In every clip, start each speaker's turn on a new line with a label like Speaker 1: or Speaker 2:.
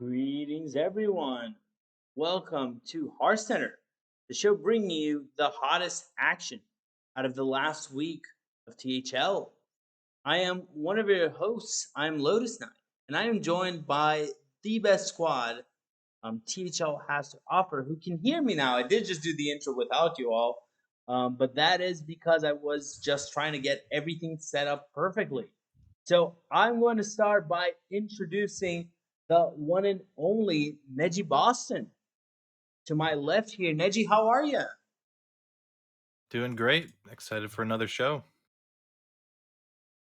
Speaker 1: Greetings, everyone. Welcome to Hearthcenter, the show bringing you the hottest action out of the last week of THL. I am one of your hosts. I'm Lotus Knight, and I am joined by the best squad THL has to offer. Who can hear me now? I did just do the intro without you all, but that is because I was just trying to get everything set up perfectly. So I'm going to start by introducing the one and only Neji Boston. To my left here, Neji, how are you?
Speaker 2: Doing great. Excited for another show.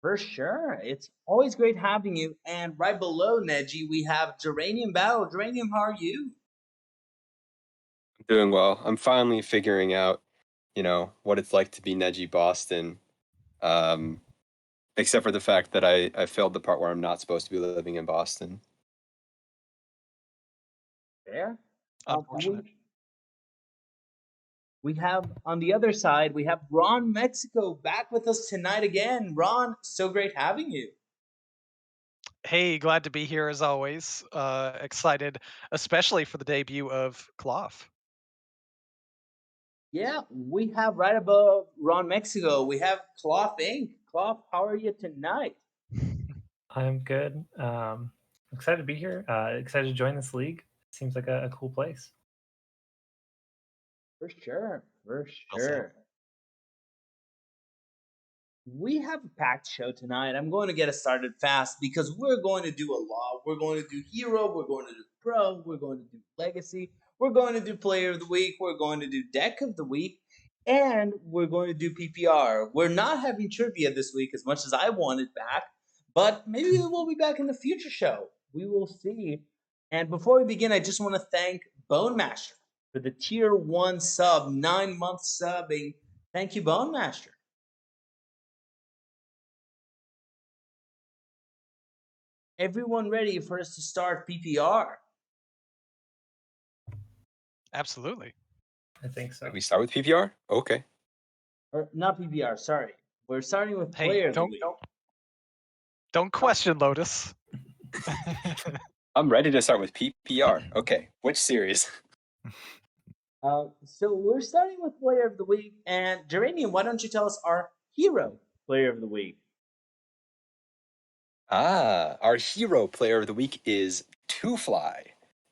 Speaker 1: For sure. It's always great having you. And right below Neji, we have Geranium Battle. Geranium, how are you?
Speaker 3: Doing well. I'm finally figuring out, what it's like to be Neji Boston. Um, Except for the fact that I failed the part where I'm not supposed to be living in Boston.
Speaker 1: There.
Speaker 2: Unfortunate.
Speaker 1: We have on the other side, we have Ron Mexico back with us tonight again. Ron, so great having you.
Speaker 4: Hey, glad to be here as always. Excited, especially for the debut of Cloth.
Speaker 1: Yeah, we have right above Ron Mexico, we have Cloth Inc. Cloth, how are you tonight?
Speaker 5: I'm good. Excited to be here. Excited to join this league. Seems like a cool place.
Speaker 1: For sure, for
Speaker 4: Well said.
Speaker 1: sure. We have a packed show tonight. I'm going to get us started fast because we're going to do a lot. We're going to do hero, we're going to do pro, we're going to do legacy, we're going to do player of the week, we're going to do deck of the week, and we're going to do PPR. We're not having trivia this week as much as I want it back, but maybe it will be back in the future show. We will see. And before we begin, I just want to thank Bone Master for the tier 1 sub, 9-month subbing. Thank you, Bone Master. Everyone ready for us to start PPR?
Speaker 4: Absolutely.
Speaker 5: I think so.
Speaker 3: We start with PPR? Okay.
Speaker 1: Or not PPR, sorry. We're starting with
Speaker 4: Hey,
Speaker 1: player of the week.
Speaker 4: don't question Lotus.
Speaker 3: I'm ready to start with PPR. Okay. Which series?
Speaker 1: So we're starting with player of the week. And Geranium, why don't you tell us our hero player of the week?
Speaker 3: Our hero player of the week is Two Fly.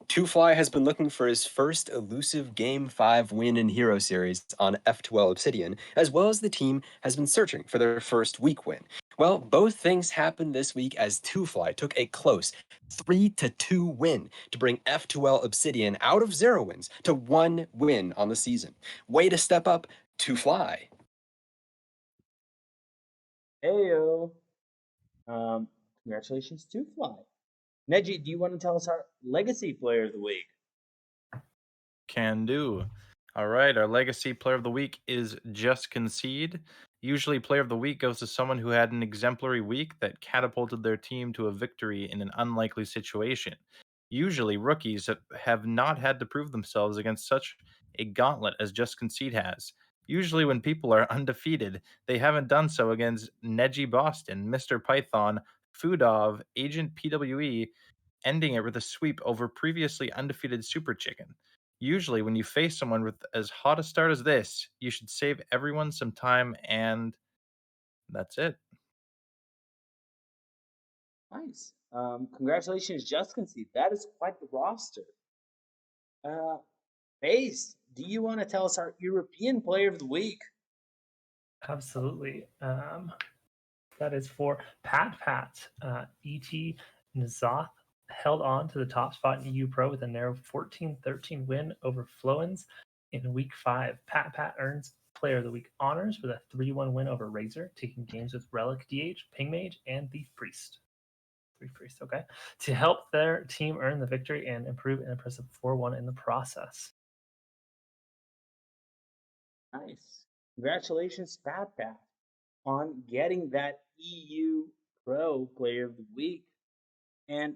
Speaker 3: Two Fly has been looking for his first elusive Game 5 win in Hero Series on F12 Obsidian, as well as the team has been searching for their first week win. Well, both things happened this week as Two Fly took a close 3-2 win to bring F2L Obsidian out of 0 wins to 1 win on the season. Way to step up, Two Fly.
Speaker 1: Heyo. Congratulations to Fly. Neji, do you want to tell us our legacy player of the week?
Speaker 2: Can do. All right, our legacy player of the week is Just Concede. Usually, player of the week goes to someone who had an exemplary week that catapulted their team to a victory in an unlikely situation. Usually, rookies that have not had to prove themselves against such a gauntlet as Just Concede has. Usually, when people are undefeated, they haven't done so against Neji Boston, Mr. Python, Foodov, Agent PWE, ending it with a sweep over previously undefeated Super Chicken. Usually, when you face someone with as hot a start as this, you should save everyone some time, and that's it.
Speaker 1: Nice. Congratulations, Just Concede. That is quite the roster. Base, do you want to tell us our European player of the week?
Speaker 5: Absolutely. That is for Pat Pat. ET Nazoth held on to the top spot in EU Pro with a narrow 14-13 win over Flowens in week 5. Pat Pat earns player of the week honors with a 3-1 win over Razor, taking games with Relic DH, Ping Mage, and Thief Priest. Okay, to help their team earn the victory and improve an impressive 4-1 in the process.
Speaker 1: Nice. Congratulations, Pat Pat, on getting that EU Pro Player of the Week. And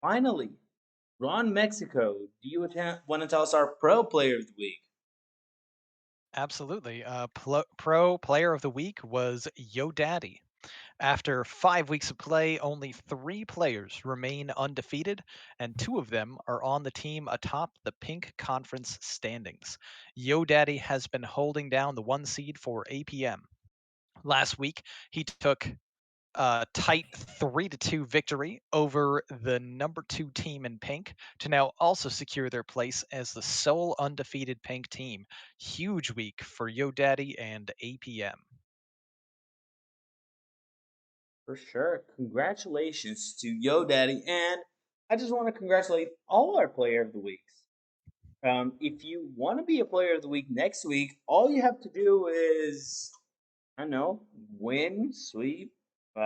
Speaker 1: finally, Ron Mexico, do you want to tell us our Pro Player of the Week?
Speaker 4: Absolutely. Pro player of the week was Yo Daddy. After 5 weeks of play, only 3 players remain undefeated, and 2 of them are on the team atop the Pink Conference standings. Yo Daddy has been holding down the 1 seed for APM. Last week, he took a tight 3-2 victory over the number 2 team in Pink to now also secure their place as the sole undefeated Pink team. Huge week for Yo Daddy and APM.
Speaker 1: For sure. Congratulations to Yo Daddy. And I just want to congratulate all our player of the weeks. If you want to be a player of the week next week, all you have to do is, I don't know, win, sweep. There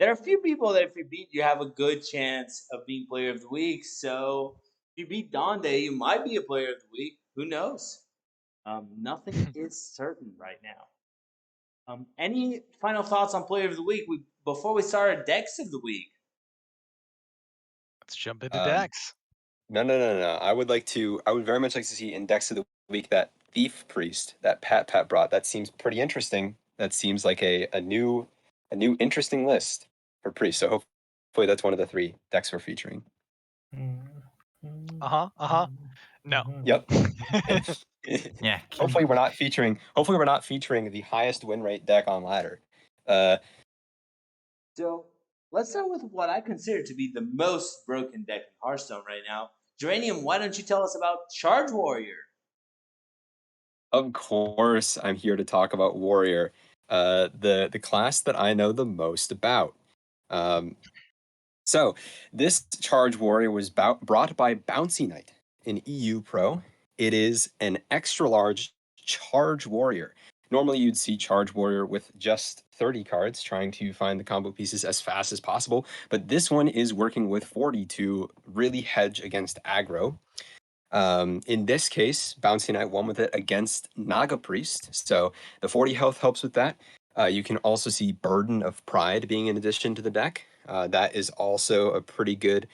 Speaker 1: are a few people that if you beat, you have a good chance of being player of the week. So if you beat Donde, you might be a player of the week. Who knows? Nothing is certain right now. Any final thoughts on player of the week before we start our decks of the week?
Speaker 4: Let's jump into
Speaker 3: Um,
Speaker 4: decks.
Speaker 3: no. I would very much like to see index of the week that thief priest that Pat brought. That seems pretty interesting. That seems like a new interesting list for priest. So hopefully that's one of the 3 decks we're featuring.
Speaker 4: No.
Speaker 3: Yep.
Speaker 2: Yeah.
Speaker 3: Hopefully we're not featuring the highest win rate deck on ladder.
Speaker 1: So let's start with what I consider to be the most broken deck in Hearthstone right now. Geranium, why don't you tell us about Charge Warrior?
Speaker 3: Of course, I'm here to talk about Warrior, the class that I know the most about. Um, so this Charge Warrior was brought by Bouncy Knight in EU Pro. It is an extra large Charge Warrior. Normally, you'd see Charge Warrior with just 30 cards, trying to find the combo pieces as fast as possible. But this one is working with 40 to really hedge against aggro. In this case, Bouncy Knight won with it against Naga Priest, so the 40 health helps with that. You can also see Burden of Pride being in addition to the deck. That is also a pretty good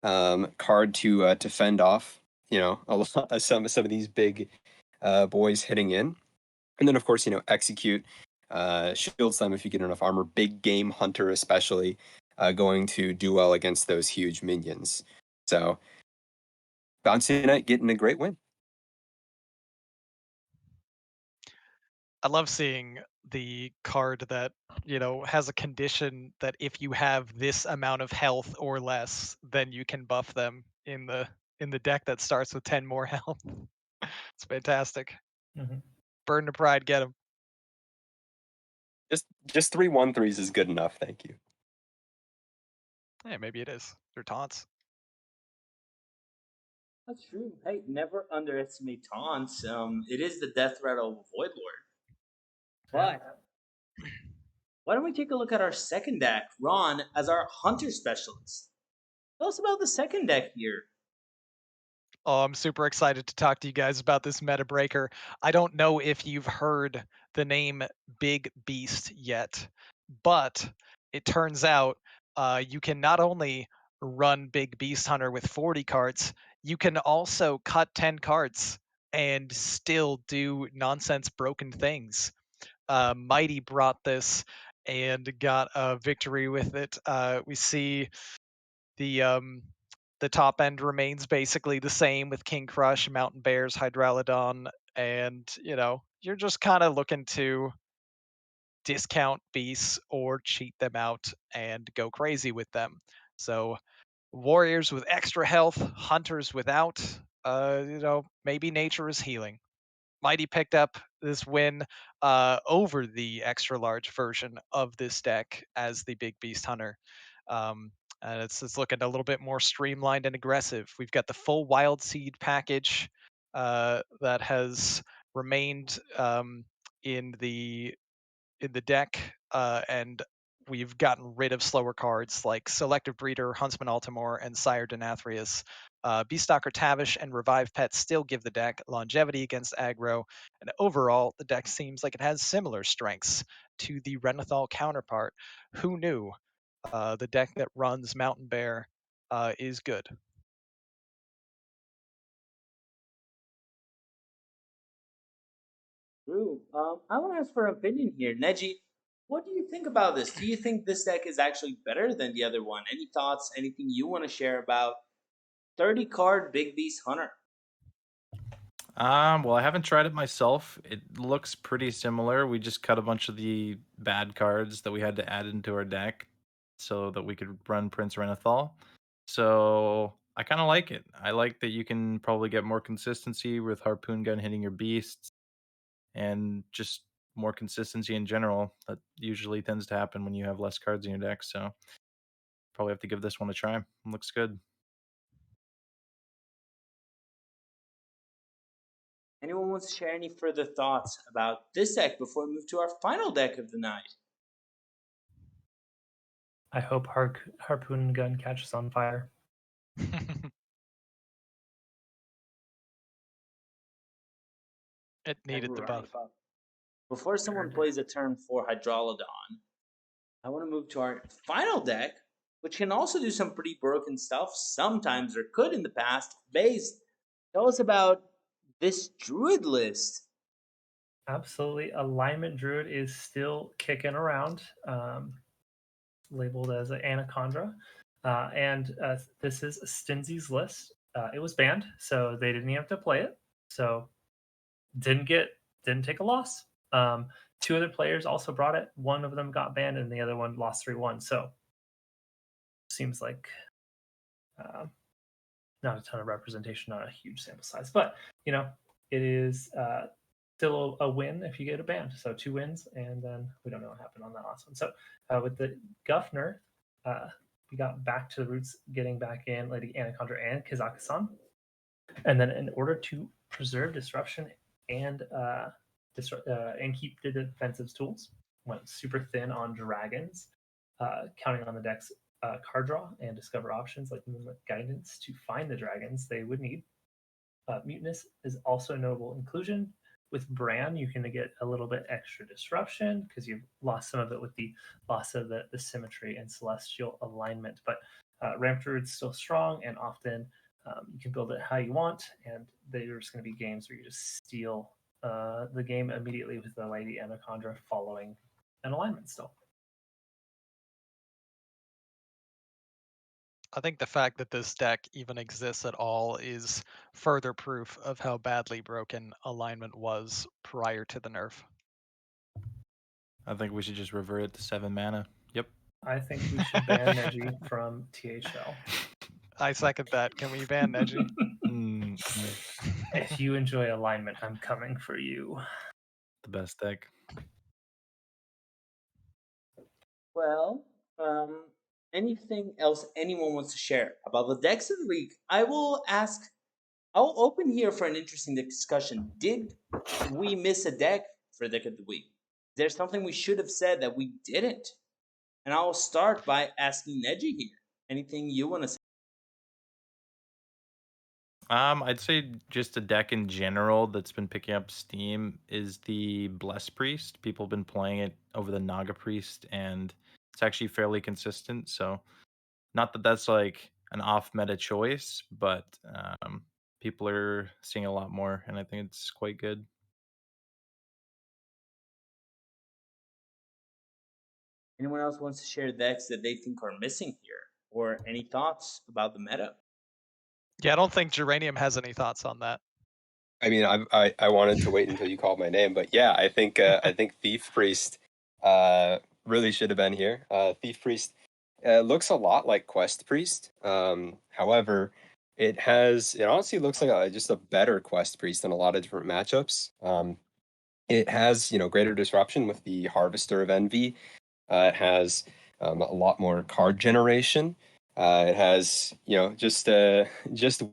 Speaker 3: card to fend off, a lot, some of these big boys hitting in. And then, of course, Execute, shields them if you get enough armor. Big Game Hunter, especially, going to do well against those huge minions. So, Bouncy Knight getting a great win.
Speaker 4: I love seeing the card that, has a condition that if you have this amount of health or less, then you can buff them in the deck that starts with 10 more health. It's fantastic.
Speaker 5: Mhm.
Speaker 4: Burden of Pride, get him.
Speaker 3: Just 3/1/3s is good enough, thank you.
Speaker 4: Yeah, maybe it is. They're taunts.
Speaker 1: That's true. Hey, never underestimate taunts. It is the death rattle of a Void Lord. But why don't we take a look at our second deck, Ron, as our hunter specialist? Tell us about the second deck here.
Speaker 4: Oh, I'm super excited to talk to you guys about this meta breaker. I don't know if you've heard the name Big Beast yet, but it turns out you can not only run Big Beast Hunter with 40 cards, you can also cut 10 cards and still do nonsense broken things. Mighty brought this and got a victory with it. We see the um, the top end remains basically the same with King Crush, Mountain Bears, Hydralodon, and you're just kind of looking to discount beasts or cheat them out and go crazy with them. So warriors with extra health, hunters without. Maybe nature is healing. Mighty picked up this win over the extra large version of this deck as the Big Beast Hunter. And it's looking a little bit more streamlined and aggressive. We've got the full Wild Seed package that has remained in the deck, and we've gotten rid of slower cards like Selective Breeder, Huntsman Altimore, and Sire Denathrius. Beastalker Tavish and Revive Pet still give the deck longevity against aggro, and overall, the deck seems like it has similar strengths to the Renathal counterpart. Who knew? The deck that runs Mountain Bear is good.
Speaker 1: True. I want to ask for an opinion here. Neji, what do you think about this? Do you think this deck is actually better than the other one? Any thoughts? Anything you want to share about 30 card Big Beast Hunter?
Speaker 2: Well, I haven't tried it myself. It looks pretty similar. We just cut a bunch of the bad cards that we had to add into our deck so that we could run Prince Renathal. So I kind of like it. I like that you can probably get more consistency with Harpoon Gun hitting your beasts and just more consistency in general. That usually tends to happen when you have less cards in your deck. So probably have to give this one a try. It looks good.
Speaker 1: Anyone wants to share any further thoughts about this deck before we move to our final deck of the night?
Speaker 5: I hope Harpoon Gun catches on fire.
Speaker 4: It needed the buff.
Speaker 1: Before someone
Speaker 5: Heard.
Speaker 1: plays a turn for Hydrolodon, I want to move to our final deck, which can also do some pretty broken stuff sometimes, or could in the past. Baze, tell us about this Druid list.
Speaker 5: Absolutely. Alignment Druid is still kicking around, labeled as an Anaconda. And this is Stinzy's list. It was banned, so they didn't even have to play it. So didn't take a loss. Two other players also brought it. One of them got banned, and the other one lost 3-1. So seems like not a ton of representation, not a huge sample size, but it is still a win if you get a ban. So 2 wins, and then we don't know what happened on that last one. So with the Guffner, we got back to the roots, getting back in Lady Anaconda and Kazakhstan. And then in order to preserve disruption and keep the defensive tools, went super thin on dragons, counting on the deck's card draw and discover options like Moonlit Guidance to find the dragons they would need. Mutinous is also a notable inclusion. With Bran, you can get a little bit extra disruption because you've lost some of it with the loss of the symmetry and celestial alignment. But Ramp Druid's still strong, and often you can build it how you want, and there's going to be games where you just steal the game immediately with the Lady Anaconda following an alignment still.
Speaker 4: I think the fact that this deck even exists at all is further proof of how badly broken alignment was prior to the nerf.
Speaker 2: I think we should just revert it to 7 mana. Yep.
Speaker 5: I think we should ban Neji from THL.
Speaker 4: I second that. Can we ban Neji?
Speaker 5: If you enjoy alignment, I'm coming for you.
Speaker 2: The best deck.
Speaker 1: Well, anything else anyone wants to share about the decks of the week? I'll open here for an interesting discussion. Did we miss a deck for deck of the week? Is there something we should have said that we didn't? And I'll start by asking Neji here. Anything you want to say?
Speaker 2: I'd say just a deck in general that's been picking up steam is the Bless Priest. People have been playing it over the Naga Priest, and it's actually fairly consistent. So, not that that's like an off-meta choice, but people are seeing a lot more, and I think it's quite good.
Speaker 1: Anyone else wants to share decks that they think are missing here, or any thoughts about the meta?
Speaker 4: Yeah, I don't think Geranium has any thoughts on that.
Speaker 3: I mean, I wanted to wait until you called my name, but yeah, I think Thief Priest really should have been here. Thief Priest looks a lot like Quest Priest. However, it honestly looks like just a better Quest Priest in a lot of different matchups. It has greater disruption with the Harvester of Envy. It has a lot more card generation. It has just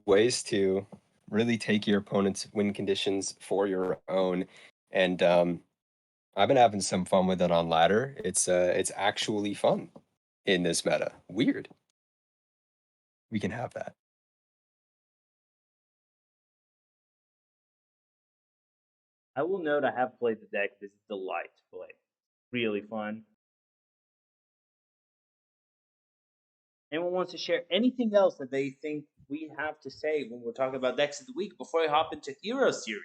Speaker 3: ways to really take your opponent's win conditions for your own. And I've been having some fun with it on ladder. It's actually fun in this meta. Weird. We can have that.
Speaker 1: I will note I have played the deck. This is a delight to play. Really fun. Anyone wants to share anything else that they think we have to say when we're talking about decks of the week before we hop into Hero Series?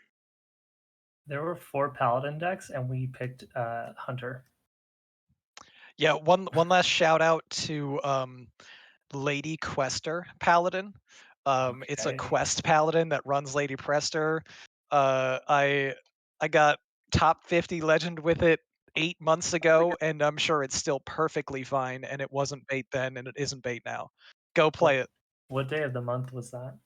Speaker 5: There were 4 Paladin decks, and we picked Hunter.
Speaker 4: Yeah, one last shout out to Lady Quester Paladin. It's a
Speaker 5: Okay.
Speaker 4: quest paladin that runs Lady Prester. I got top 50 legend with it 8 months ago, and I'm sure it's still perfectly fine. And it wasn't bait then, and it isn't bait now. Go play it.
Speaker 5: What day of the month was that?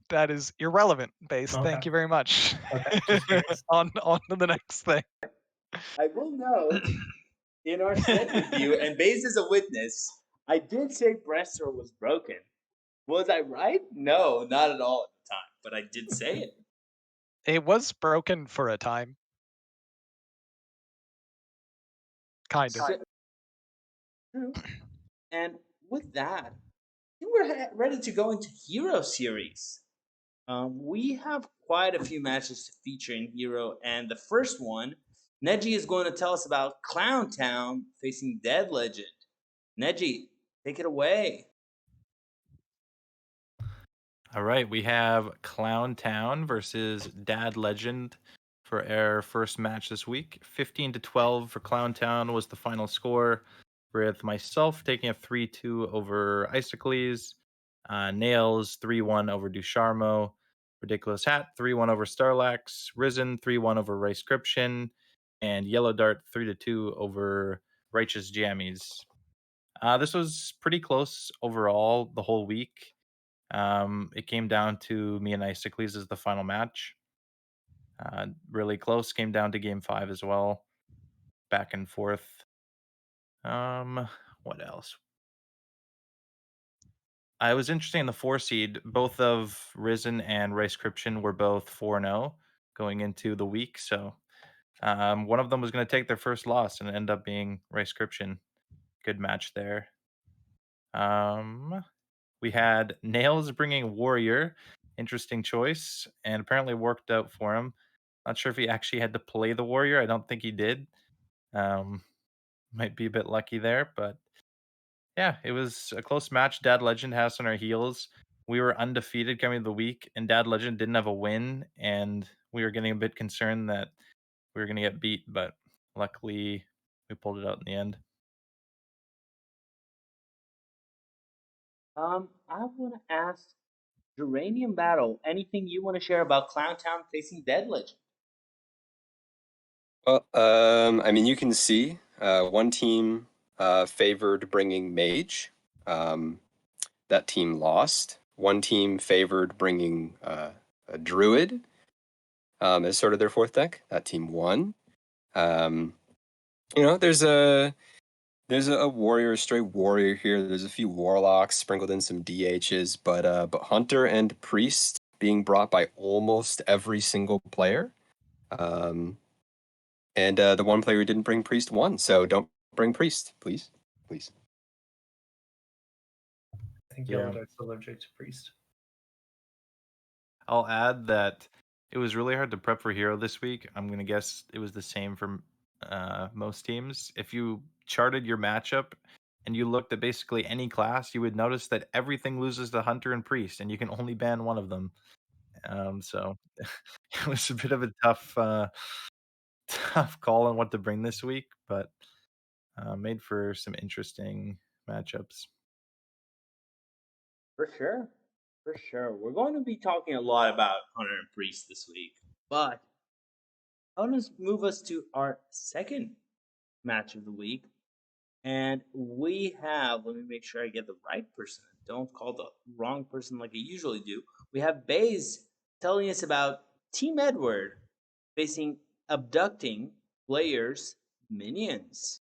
Speaker 4: That is irrelevant, Base.
Speaker 5: Okay.
Speaker 4: Thank you very much.
Speaker 5: Okay, just curious.
Speaker 4: on to the next thing.
Speaker 1: I will note in our set review, and Baze is a witness, I did say Brester was broken. Was I right? No, not at all at the time, but I did say it.
Speaker 4: It was broken for a time. Kind of.
Speaker 1: True. And with that, I think we're ready to go into Hero Series. We have quite a few matches to feature in Hero, and the first one, Neji is going to tell us about Clown Town facing Dead Legend. Neji, take it away.
Speaker 2: All right, we have Clown Town versus Dad Legend for our first match this week. 15-12 for Clown Town was the final score, with myself taking a 3-2 over Isocles, Nails 3-1 over Ducharmo, Ridiculous Hat 3-1 over Starlax, Risen 3-1 over Ricescription, and Yellow Dart 3-2 over Righteous Jammies. This was pretty close overall the whole week. It came down to me and Isocles as the final match. Really close. Came down to game 5 as well. Back and forth. What else? I was interested in the 4 seed. Both of Risen and Ricescription were both 4-0 going into the week. So one of them was going to take their first loss and end up being Ricescription. Good match there. We had Nails bringing Warrior. Interesting choice, and apparently worked out for him. Not sure if he actually had to play the Warrior. I don't think he did. Might be a bit lucky there, but yeah, it was a close match. Dad Legend has us on our heels. We were undefeated coming to the week, and Dad Legend didn't have a win, and we were getting a bit concerned that we were going to get beat, but luckily we pulled it out in the end.
Speaker 1: I want to ask Geranium Battle, anything you want to share about Clown Town facing Dead Legend?
Speaker 3: Well, I mean, you can see one team favored bringing Mage. That team lost. One team favored bringing a Druid as sort of their 4th deck. That team won. There's a warrior, a stray warrior here. There's a few warlocks sprinkled in, some DHs, but Hunter and Priest being brought by almost every single player. And the one player who didn't bring Priest won, so don't bring Priest, please.
Speaker 5: I think
Speaker 2: Yeah.
Speaker 5: Yellow Dart's allergic to Priest.
Speaker 2: I'll add that it was really hard to prep for Hero this week. I'm going to guess it was the same for most teams. If you charted your matchup and you looked at basically any class, you would notice that everything loses to Hunter and Priest, and you can only ban one of them. So it was a bit of a tough call on what to bring this week, but made for some interesting matchups.
Speaker 1: For sure. For sure. We're going to be talking a lot about Hunter and Priest this week, but I want to move us to our second match of the week. And we have, let me make sure I get the right person. Don't call the wrong person like I usually do. We have Baze telling us about Team Edward facing abducting players' minions.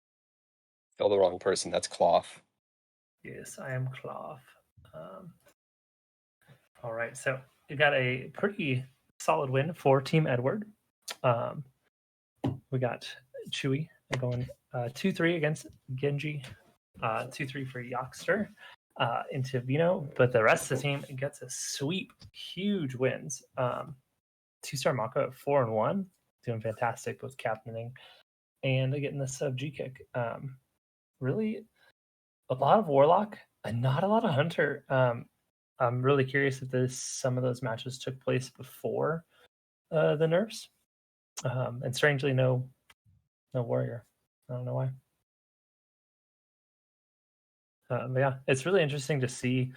Speaker 3: Tell the wrong person. That's Cloth.
Speaker 5: Yes, I am Cloth. All right, so we got a pretty solid win for Team Edward. We got Chewy going 2-3 against Genji, 2-3 for Yockster into Vino, but the rest of the team gets a sweep, huge wins. 2-star Mako at 4-1, doing fantastic with captaining and getting the sub G kick. Really, a lot of Warlock and not a lot of Hunter. I'm really curious if some of those matches took place before the nerfs, and strangely no warrior. I don't know why. But yeah, it's really interesting to see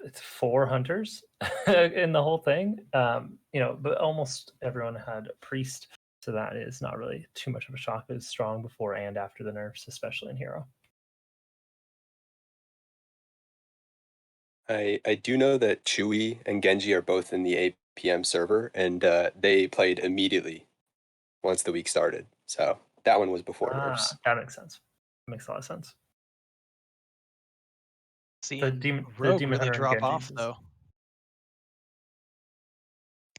Speaker 5: it's 4 hunters in the whole thing. But almost everyone had a priest, so that is not really too much of a shock. It was strong before and after the nerfs, especially in hero.
Speaker 3: I do know that Chewy and Genji are both in the APM server, and they played immediately once the week started. So that one was before nerfs.
Speaker 5: That makes sense. Makes a lot of sense.
Speaker 4: Seeing
Speaker 5: the
Speaker 4: Rogue
Speaker 5: Demon
Speaker 4: really
Speaker 5: Hunter and
Speaker 4: drop
Speaker 5: Genji's
Speaker 4: off,
Speaker 5: is-
Speaker 4: though.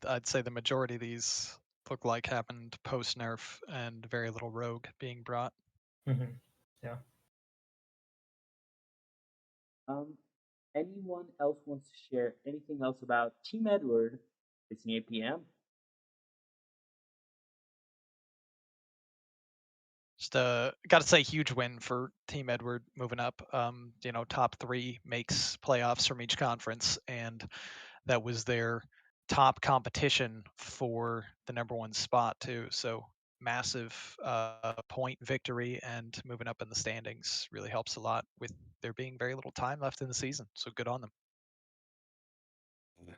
Speaker 4: I'd say the majority of these look like happened post nerf, and very little Rogue being brought.
Speaker 5: Mhm. Yeah.
Speaker 1: Anyone else wants to share anything else about Team Edward facing APM?
Speaker 4: Just got to say, huge win for Team Edward moving up. Top 3 makes playoffs from each conference, and that was their top competition for the #1 spot too. So massive point victory, and moving up in the standings really helps a lot with there being very little time left in the season. So good on them.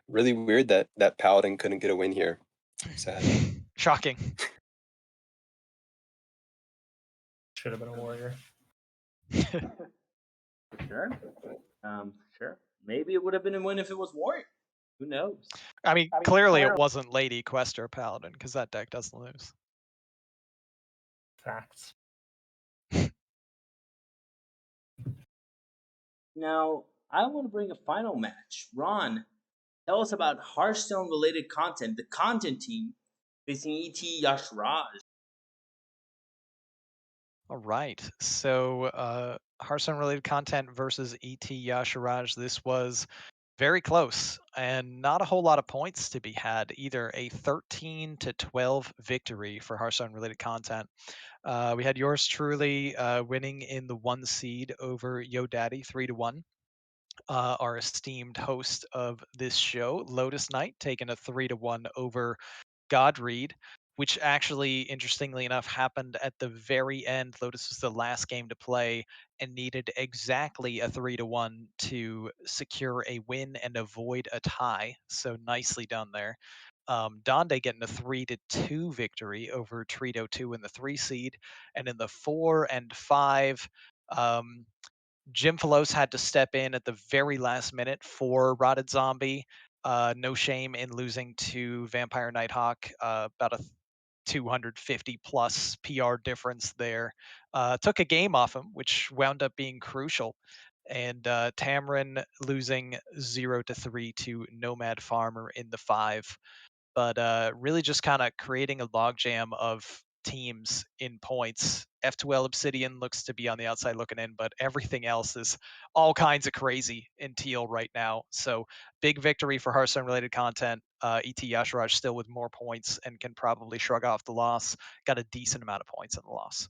Speaker 3: Really weird that Paladin couldn't get a win here. Sad.
Speaker 4: Shocking.
Speaker 5: Should have been a warrior.
Speaker 1: Sure. Sure. Maybe it would have been a win if it was Warrior. Who knows?
Speaker 4: I mean, clearly it wasn't Lady, Quest, or Paladin, because that deck doesn't lose.
Speaker 5: Facts.
Speaker 1: Now, I want to bring a final match. Ron, tell us about Hearthstone related content, the content team facing ET Yashraj.
Speaker 4: All right. So Hearthstone related content versus ET Yasharaj. This was very close and not a whole lot of points to be had either. A 13-12 victory for Hearthstone related content. We had yours truly winning in the 1 seed over Yo Daddy 3-1. Our esteemed host of this show, Lotus Knight, taking a 3-1 over Godreed, which actually, interestingly enough, happened at the very end. Lotus was the last game to play and needed exactly a 3-1 to secure a win and avoid a tie. So nicely done there. Donde getting a 3-2 victory over Trito 2 in the 3 seed. And in the 4 and 5, Jim Falos had to step in at the very last minute for Rotted Zombie. No shame in losing to Vampire Nighthawk. About a 250 plus PR difference there. Took a game off him, which wound up being crucial. And Tamarin losing 0-3 to Nomad Farmer in the 5. But really just kind of creating a logjam of teams in points. F2L Obsidian looks to be on the outside looking in, but everything else is all kinds of crazy in teal right now. So big victory for Hearthstone related content. ET Yasharaj still with more points and can probably shrug off the loss. Got a decent amount of points in the loss.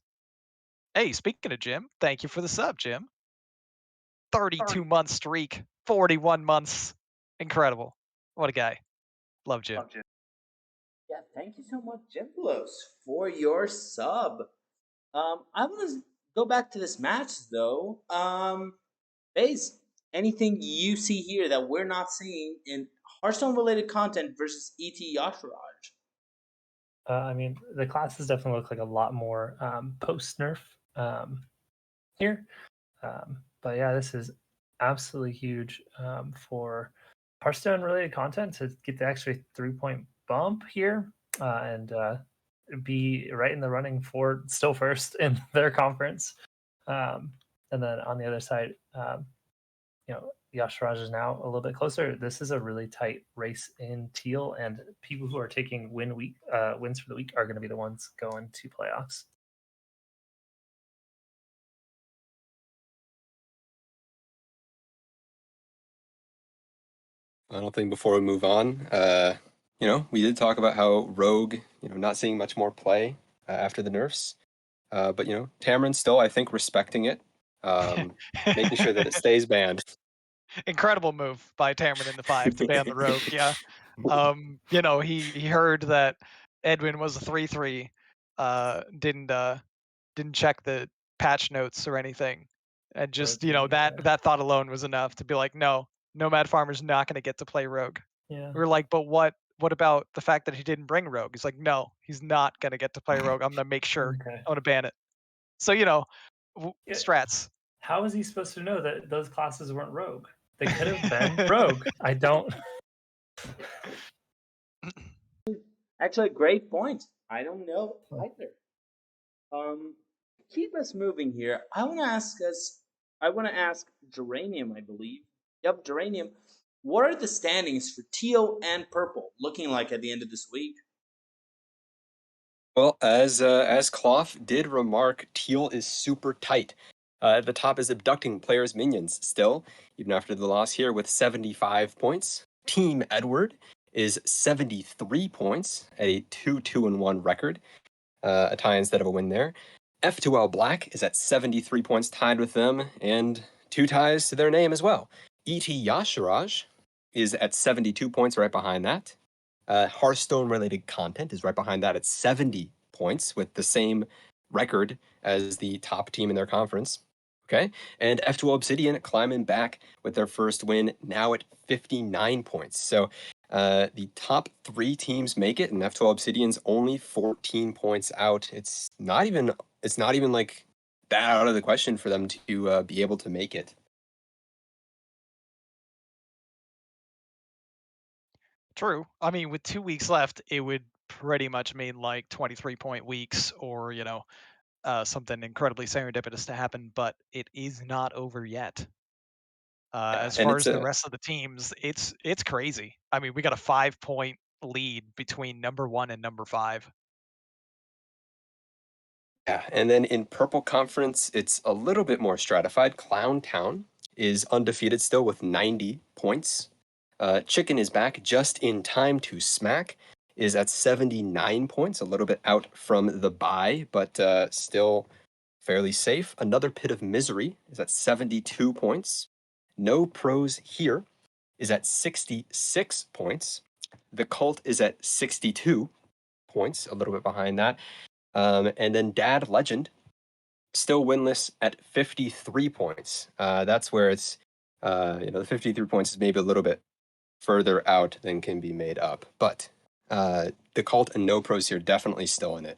Speaker 4: Hey, speaking of Jim, thank you for the sub, Jim. 32-month streak, 41 months. Incredible. What a guy. Love Jim.
Speaker 1: Yeah, thank you so much, Jimpelos, for your sub. I want to go back to this match though. Baze, anything you see here that we're not seeing in Hearthstone related content versus ET Yasharaj?
Speaker 5: The classes definitely look like a lot more post nerf here. But yeah, this is absolutely huge for Hearthstone related content to get the extra 3-point bump here and be right in the running for still first in their conference. And then on the other side, Yashraj is now a little bit closer. This is a really tight race in teal, and people who are taking wins for the week are going to be the ones going to playoffs.
Speaker 3: Final thing before we move on, we did talk about how Rogue, not seeing much more play after the nerfs. But Tamarin still, I think, respecting it, making sure that it stays banned.
Speaker 4: Incredible move by Tamarin in the 5 to ban the Rogue. Yeah. He heard that Edwin was a 3-3, didn't check the patch notes or anything, and just that thought alone was enough to be like, no, Nomad Farmer's not going to get to play Rogue.
Speaker 5: Yeah.
Speaker 4: We were like, but what about the fact that he didn't bring Rogue? He's like, no, he's not going to get to play Rogue. I'm going to make sure.
Speaker 5: Okay.
Speaker 4: I'm going to ban it. So
Speaker 5: Yeah.
Speaker 4: strats.
Speaker 5: How is he supposed to know that those classes weren't Rogue? They could have been Rogue. I don't.
Speaker 1: Actually, great point. I don't know either. Keep us moving here. I want to ask Geranium, I believe. Yep, Geranium. What are the standings for teal and purple looking like at the end of this week?
Speaker 3: Well, as Cloth did remark, teal is super tight. At the top is abducting players' minions still, even after the loss here with 75 points. Team Edward is 73 points at a 2-2-1 record, a tie instead of a win there. F2L Black is at 73 points, tied with them, and 2 ties to their name as well. E.T. Yashiraj is at 72 points, right behind that. Hearthstone-related content is right behind that at 70 points, with the same record as the top team in their conference. Okay, and F2 Obsidian climbing back with their first win, now at 59 points. So the top 3 teams make it, and F2 Obsidian's only 14 points out. It's not even like that out of the question for them to be able to make it.
Speaker 4: True. I mean, with 2 weeks left, it would pretty much mean like 23-point weeks, or something incredibly serendipitous to happen. But it is not over yet. As
Speaker 3: and
Speaker 4: far
Speaker 3: it's
Speaker 4: as the rest of the teams, it's crazy. I mean, we got a 5-point lead between number 1 and number 5.
Speaker 3: Yeah, and then in Purple Conference, it's a little bit more stratified. Clown Town is undefeated still with 90 points. Chicken is back just in time to smack, is at 79 points, a little bit out from the bye, but still fairly safe. Another Pit of Misery is at 72 points. No Pros Here is at 66 points. The Cult is at 62 points, a little bit behind that. And then Dad Legend, still winless at 53 points. That's where it's, the 53 points is maybe a little bit further out than can be made up. But the Cult and No Pros here definitely still in it.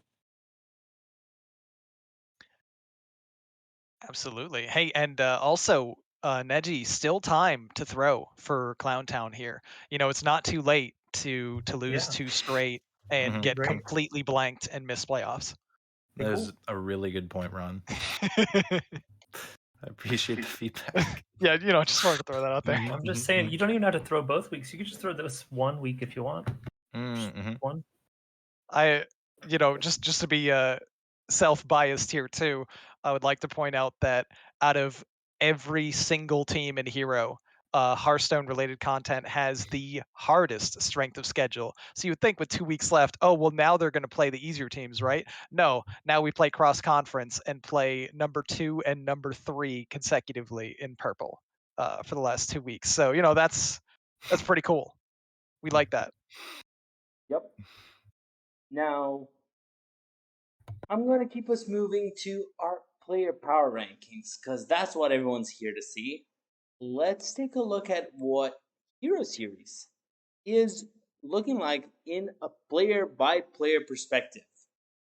Speaker 4: Absolutely. Hey, and also, Neji, still time to throw for Clown Town here. It's not too late to lose
Speaker 5: Yeah.
Speaker 4: 2 straight and get
Speaker 5: Great.
Speaker 4: completely blanked and miss playoffs.
Speaker 2: That is a really good point, Ron. I appreciate the feedback.
Speaker 4: Yeah, just wanted to throw that out there.
Speaker 5: I'm just saying, you don't even have to throw both weeks. You could just throw this 1 week if you want.
Speaker 2: Mm-hmm.
Speaker 5: One.
Speaker 4: I, just to be self-biased here too, I would like to point out that out of every single team in Hero, Hearthstone-related content has the hardest strength of schedule. So you would think with 2 weeks left, oh well, now they're going to play the easier teams, right? No, now we play cross-conference and play number 2 and number 3 consecutively in purple for the last 2 weeks. So that's pretty cool. We like that.
Speaker 1: Yep. Now, I'm going to keep us moving to our player power rankings because that's what everyone's here to see. Let's take a look at what Hero Series is looking like in a player by player perspective.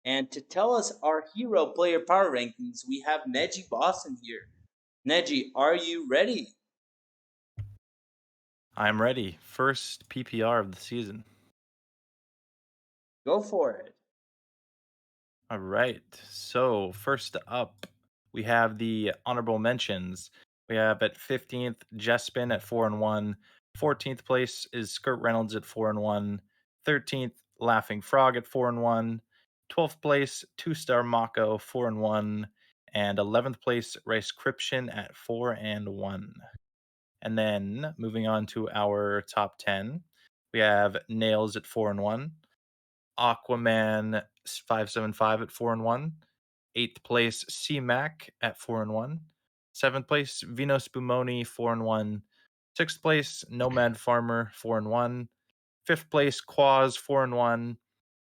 Speaker 1: And to tell us our hero player power rankings, we have Neji Boston here. Neji, are you ready?
Speaker 2: I'm ready. First PPR of the season.
Speaker 1: Go for it.
Speaker 2: All right. So first up, we have the honorable mentions. We have at 15th Jespin at 4-1. 14th place is Skirt Reynolds at 4-1. 13th Laughing Frog at 4-1. 12th place 2-star Mako 4-1. And 11th place Ricecryption at 4-1. And then moving on to our top 10, we have Nails at 4-1. Aquaman 575 at 4-1. 8th place C-Mac at 4-1. 7th place Vino Spumoni 4-1. 6th place Nomad Farmer 4-1. Fifth place, Quaz, 4-1.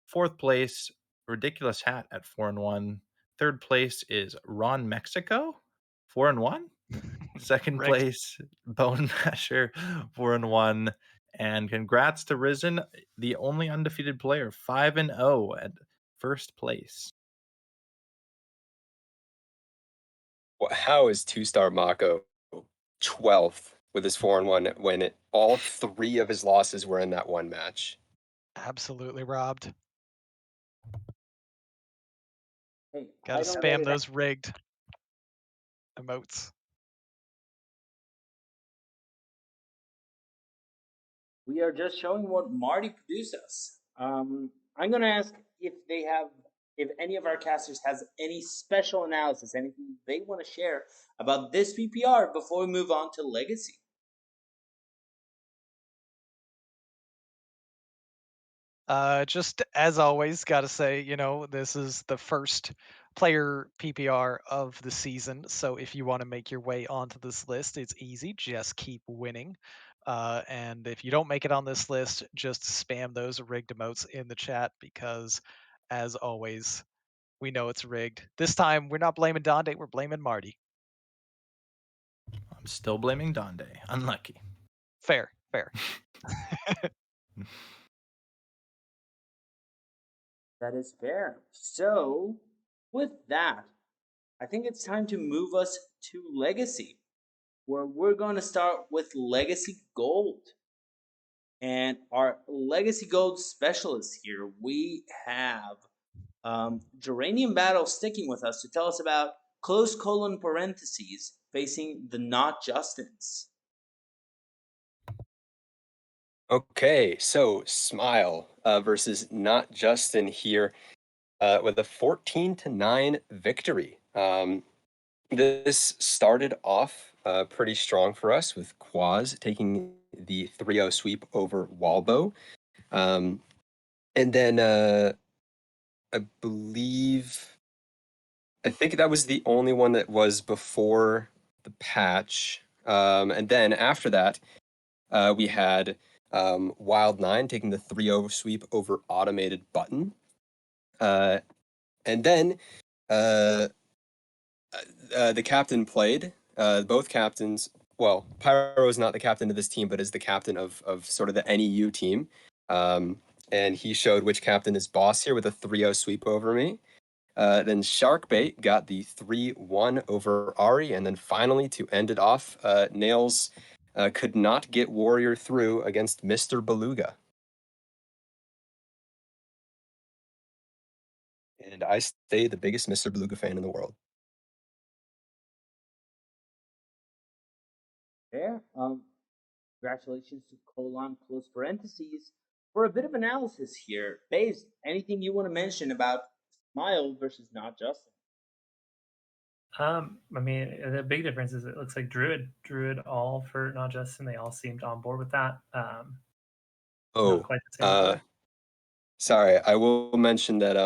Speaker 2: Fourth place, Ridiculous Hat at 4-1. Third place is Ron Mexico, 4-1. Second
Speaker 4: Rigged.
Speaker 2: place, Bone Masher, 4-1. And congrats to Risen, the only undefeated player, 5-0 at first place.
Speaker 3: How is two-star Mako 12th with his 4-1 when all 3 of his losses were in that one match?
Speaker 4: Absolutely robbed.
Speaker 1: Hey,
Speaker 4: Gotta
Speaker 1: I don't
Speaker 4: spam those rigged emotes.
Speaker 1: We are just showing what Marty produced us. I'm gonna ask if any of our casters has any special analysis, anything they want to share about this PPR before we move on to Legacy.
Speaker 4: Just as always, gotta say, this is the first player PPR of the season. So if you want to make your way onto this list, it's easy. Just keep winning. And if you don't make it on this list, just spam those rigged emotes in the chat because, as always, we know it's rigged. This time, we're not blaming Donde, we're blaming Marty.
Speaker 2: I'm still blaming Donde. Unlucky.
Speaker 4: Fair, fair.
Speaker 1: That is fair. So, with that, I think it's time to move us to Legacy, where we're going to start with Legacy Gold. And our Legacy Gold specialist here, we have Geranium Battle sticking with us to tell us about close colon parentheses facing the Not Justins.
Speaker 3: Okay, so Smile versus Not Justin here with a 14-9 victory. This started off pretty strong for us with Quaz taking the 3-0 sweep over Walbo. And then I think that was the only one that was before the patch. And then after that, we had Wild 9 taking the 3-0 sweep over Automated Button. And then the captain played. Both captains. Well, Pyro is not the captain of this team, but is the captain of sort of the NEU team. And he showed which captain is boss here with a 3-0 sweep over me. Then Sharkbait got the 3-1 over Ari. And then finally, to end it off, Nails could not get Warrior through against Mr. Beluga. And I stay the biggest Mr. Beluga fan in the world.
Speaker 1: There. Congratulations to colon close parentheses for a bit of analysis here. Baze, anything you want to mention about Smile versus Not Justin?
Speaker 5: I mean, the big difference is it looks like Druid all for Not Justin. They all seemed on board with that. Not quite the same. But
Speaker 3: sorry, I will mention that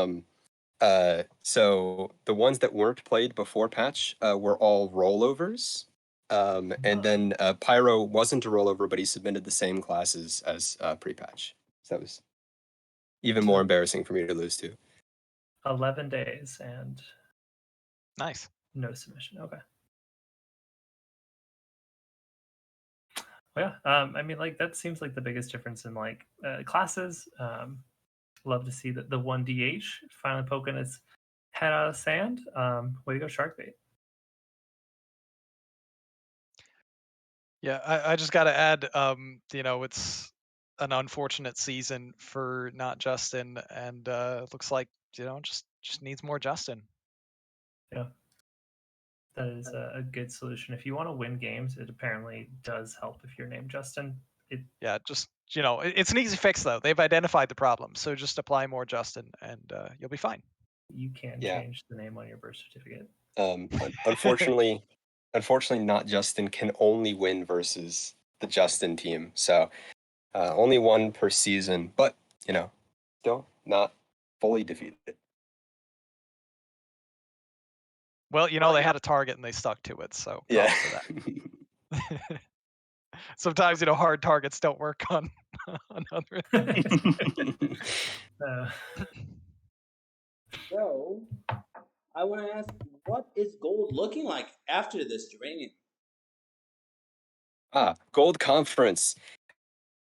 Speaker 3: so the ones that weren't played before patch were all rollovers. And then Pyro wasn't a rollover, but he submitted the same classes as pre-patch. So that was even more embarrassing for me to lose to.
Speaker 5: 11 days and
Speaker 4: Nice.
Speaker 5: no submission. Okay. Well, yeah. I mean, like that seems like the biggest difference in like classes. Love to see that the 1DH finally poking its head out of the sand. Way to go, Sharkbait.
Speaker 4: Yeah, I just got to add, it's an unfortunate season for Not Justin, and it looks like just needs more Justin.
Speaker 5: Yeah, that is a good solution. If you want to win games, it apparently does help if you're named Justin.
Speaker 4: Yeah, just it's an easy fix though. They've identified the problem, so just apply more Justin, and you'll be fine.
Speaker 5: You can change the name on your birth certificate.
Speaker 3: Unfortunately, Not Justin can only win versus the Justin team. So only one per season, but still not fully defeated.
Speaker 4: Well, they had a target and they stuck to it, so props to that. Sometimes hard targets don't work on on other things.
Speaker 5: Uh,
Speaker 1: So, I want to ask, what is gold looking like after this Duranium?
Speaker 3: Gold Conference.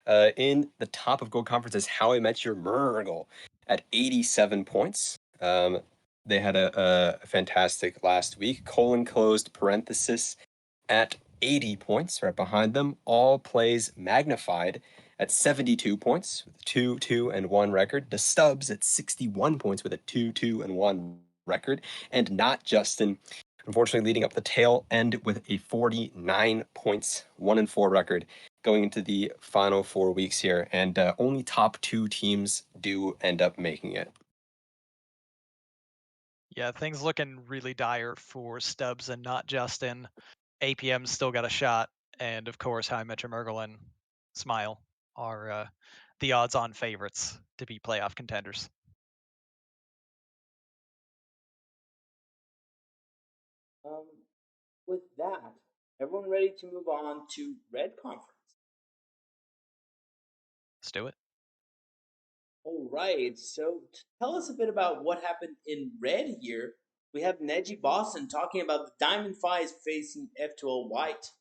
Speaker 3: In the top of Gold Conference is How I Met Your Murgle at 87 points. They had a fantastic last week. Colon closed parenthesis at 80 points, right behind them. All Plays Magnified at 72 points with a 2-2-1 record. The Stubbs at 61 points with a 2-2-1 record. And Not Justin, unfortunately, leading up the tail end with a 49 points, 1-4 record going into the final 4 weeks here. And only top 2 teams do end up making it.
Speaker 4: Yeah, things looking really dire for Stubbs and Not Justin. APM's still got a shot, and of course, How I Met Your Murgle and Smile are the odds-on favorites to be playoff contenders.
Speaker 1: Um, with that, everyone ready to move on to Red Conference?
Speaker 4: Let's do it.
Speaker 1: All right. So, tell us a bit about what happened in Red here. We have Neji Boston talking about the Diamond Fives facing F2L White.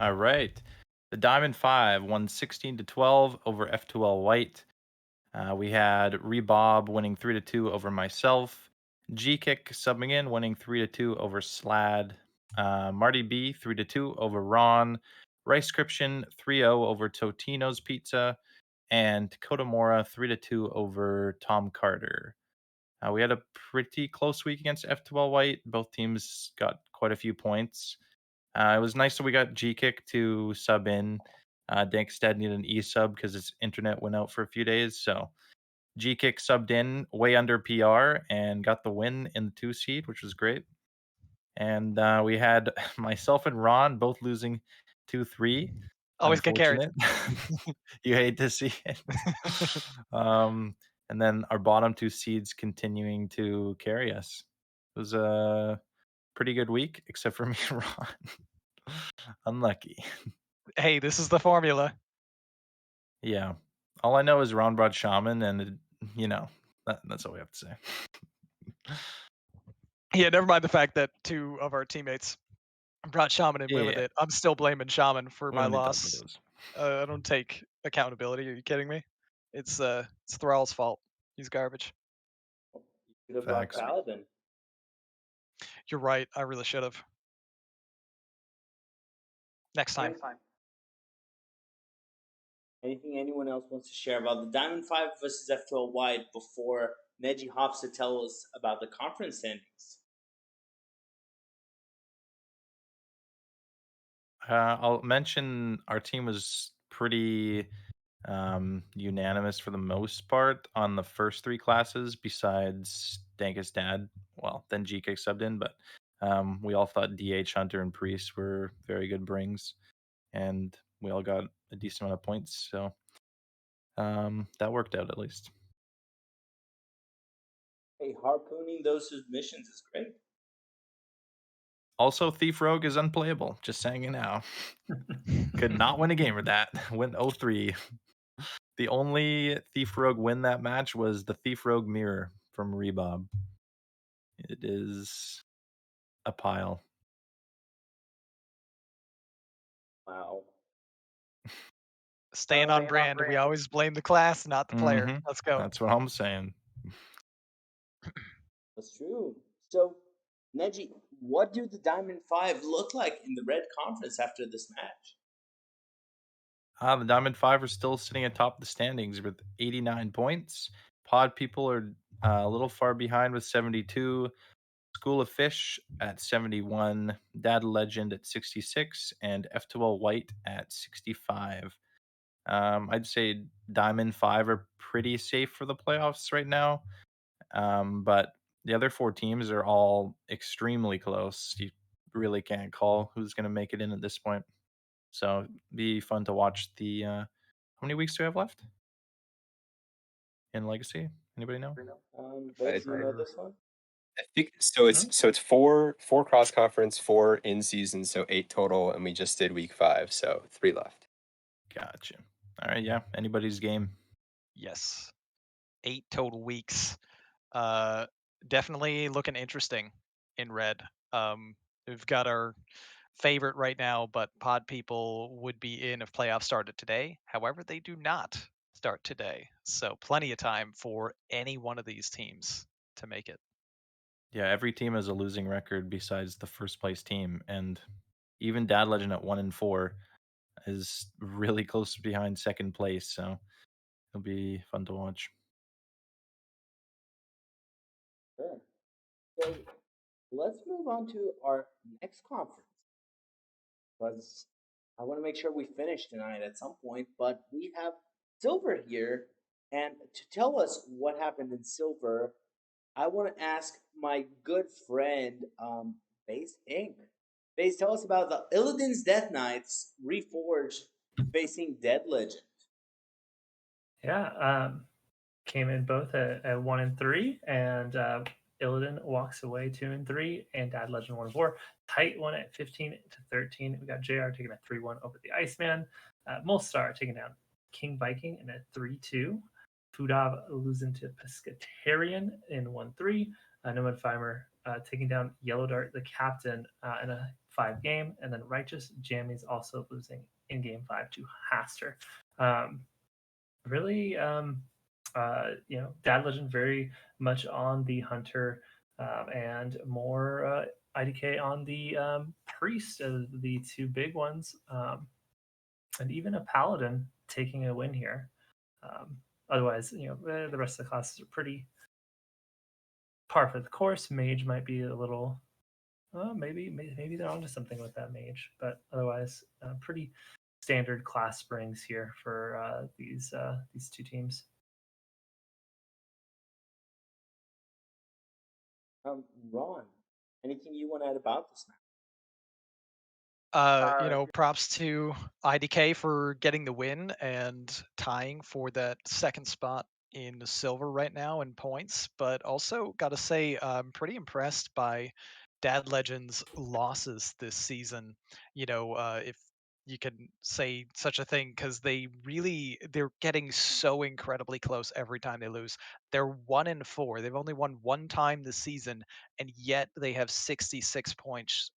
Speaker 2: All right. The Diamond 5 won 16-12 over F2L White. We had Rebob winning 3-2 over myself. G-Kick subbing in, winning 3-2 over Slad. Marty B 3-2 over Ron. Ricescription 3-0 over Totino's Pizza. And Kotamora 3-2 over Tom Carter. We had a pretty close week against F2L White. Both teams got quite a few points. It was nice that we got G-Kick to sub in. Dankstead needed an E-sub because his internet went out for a few days. So G-Kick subbed in way under PR and got the win in the 2 seed, which was great. And we had myself and Ron both losing 2-3.
Speaker 4: Always get carried.
Speaker 2: Unfortunate. You hate to see it. And then our bottom 2 seeds continuing to carry us. It was a pretty good week, except for me and Ron. Unlucky.
Speaker 4: Hey, this is the formula.
Speaker 2: Yeah. All I know is Ron brought Shaman, and that's all we have to say.
Speaker 4: Yeah, never mind the fact that 2 of our teammates brought Shaman and win with
Speaker 2: Yeah.
Speaker 4: it. I'm still blaming Shaman for
Speaker 2: We
Speaker 4: my
Speaker 2: don't need to talk about
Speaker 4: loss.
Speaker 2: those.
Speaker 4: I don't take accountability. Are you kidding me? It's Thrall's fault. He's garbage.
Speaker 1: You should have brought
Speaker 2: Facts.
Speaker 1: Paladin.
Speaker 4: You're right. I really should have. Next time.
Speaker 1: Anything anyone else wants to share about the Diamond Five versus F2L White before Neji hops to tell us about the conference standings?
Speaker 2: I'll mention our team was pretty unanimous for the most part on the first 3 classes, besides Dank's dad. Well, then GK subbed in, but we all thought DH, Hunter, and Priest were very good brings, and we all got a decent amount of points, so that worked out at least.
Speaker 1: Hey, harpooning those submissions is great.
Speaker 2: Also, Thief Rogue is unplayable. Just saying it now. Could not win a game with that. Went 0-3. The only Thief Rogue win that match was the Thief Rogue mirror from Rebob. It is a pile.
Speaker 1: Wow.
Speaker 4: Staying on brand. We always blame the class, not the player.
Speaker 2: Mhm.
Speaker 4: Let's go.
Speaker 2: That's what I'm saying.
Speaker 1: That's true. So, Neji, what do the Diamond Five look like in the Red Conference after this match?
Speaker 2: The Diamond 5 are still sitting atop the standings with 89 points. Pod people are a little far behind with 72. School of Fish at 71. Dad Legend at 66. And F2L White at 65. I'd say Diamond 5 are pretty safe for the playoffs right now. But the other 4 teams are all extremely close. You really can't call who's going to make it in at this point. So it'd be fun to watch the. How many weeks do we have left in Legacy? Anybody know?
Speaker 1: Vic, you know this one?
Speaker 3: I think so. It's four cross conference, 4 in season, so 8 total, and we just did week 5, so 3 left.
Speaker 2: Gotcha. All right, yeah. Anybody's game.
Speaker 4: Yes. 8 total weeks. Definitely looking interesting in red. We've got our favorite right now, but pod people would be in if playoffs started today. However, they do not start today. So plenty of time for any one of these teams to make it.
Speaker 2: Yeah, every team has a losing record besides the first place team, and even Dad Legend at 1-4 is really close behind second place. So it'll be fun to watch.
Speaker 1: Sure. So let's move on to our next conference because I want to make sure we finish tonight at some point. But we have Silver here, and to tell us what happened in Silver, I want to ask my good friend, Base Inc. Base, tell us about the Illidan's Death Knights Reforged facing Dead Legend.
Speaker 5: Yeah, came in both at 1-3, and Illidan walks away 2-3, and Dad Legend 1-4. Tight one at 15-13. We got JR taking a 3-1 over the Iceman. Molstar taking down King Viking in a 3-2. Fudav losing to Pescatarian in 1-3. Nomad Fimer taking down Yellow Dart, the captain, in a 5 game. And then Righteous Jammies also losing in game 5 to Haster. Really, Dad Legend very much on the Hunter, and more IDK on the Priest, the two big ones, and even a Paladin taking a win here. Otherwise, the rest of the classes are pretty par for the course. Mage might be a little, maybe they're onto something with that Mage, but otherwise, pretty standard class springs here for these two teams.
Speaker 1: Ron, anything you want to add about this match?
Speaker 4: Props to IDK for getting the win and tying for that second spot in the silver right now in points. But also, got to say, I'm pretty impressed by Dad Legend's losses this season. If you can say such a thing, because they're getting so incredibly close every time they lose. They're 1-4. They've only won one time this season, and yet they have 66 points,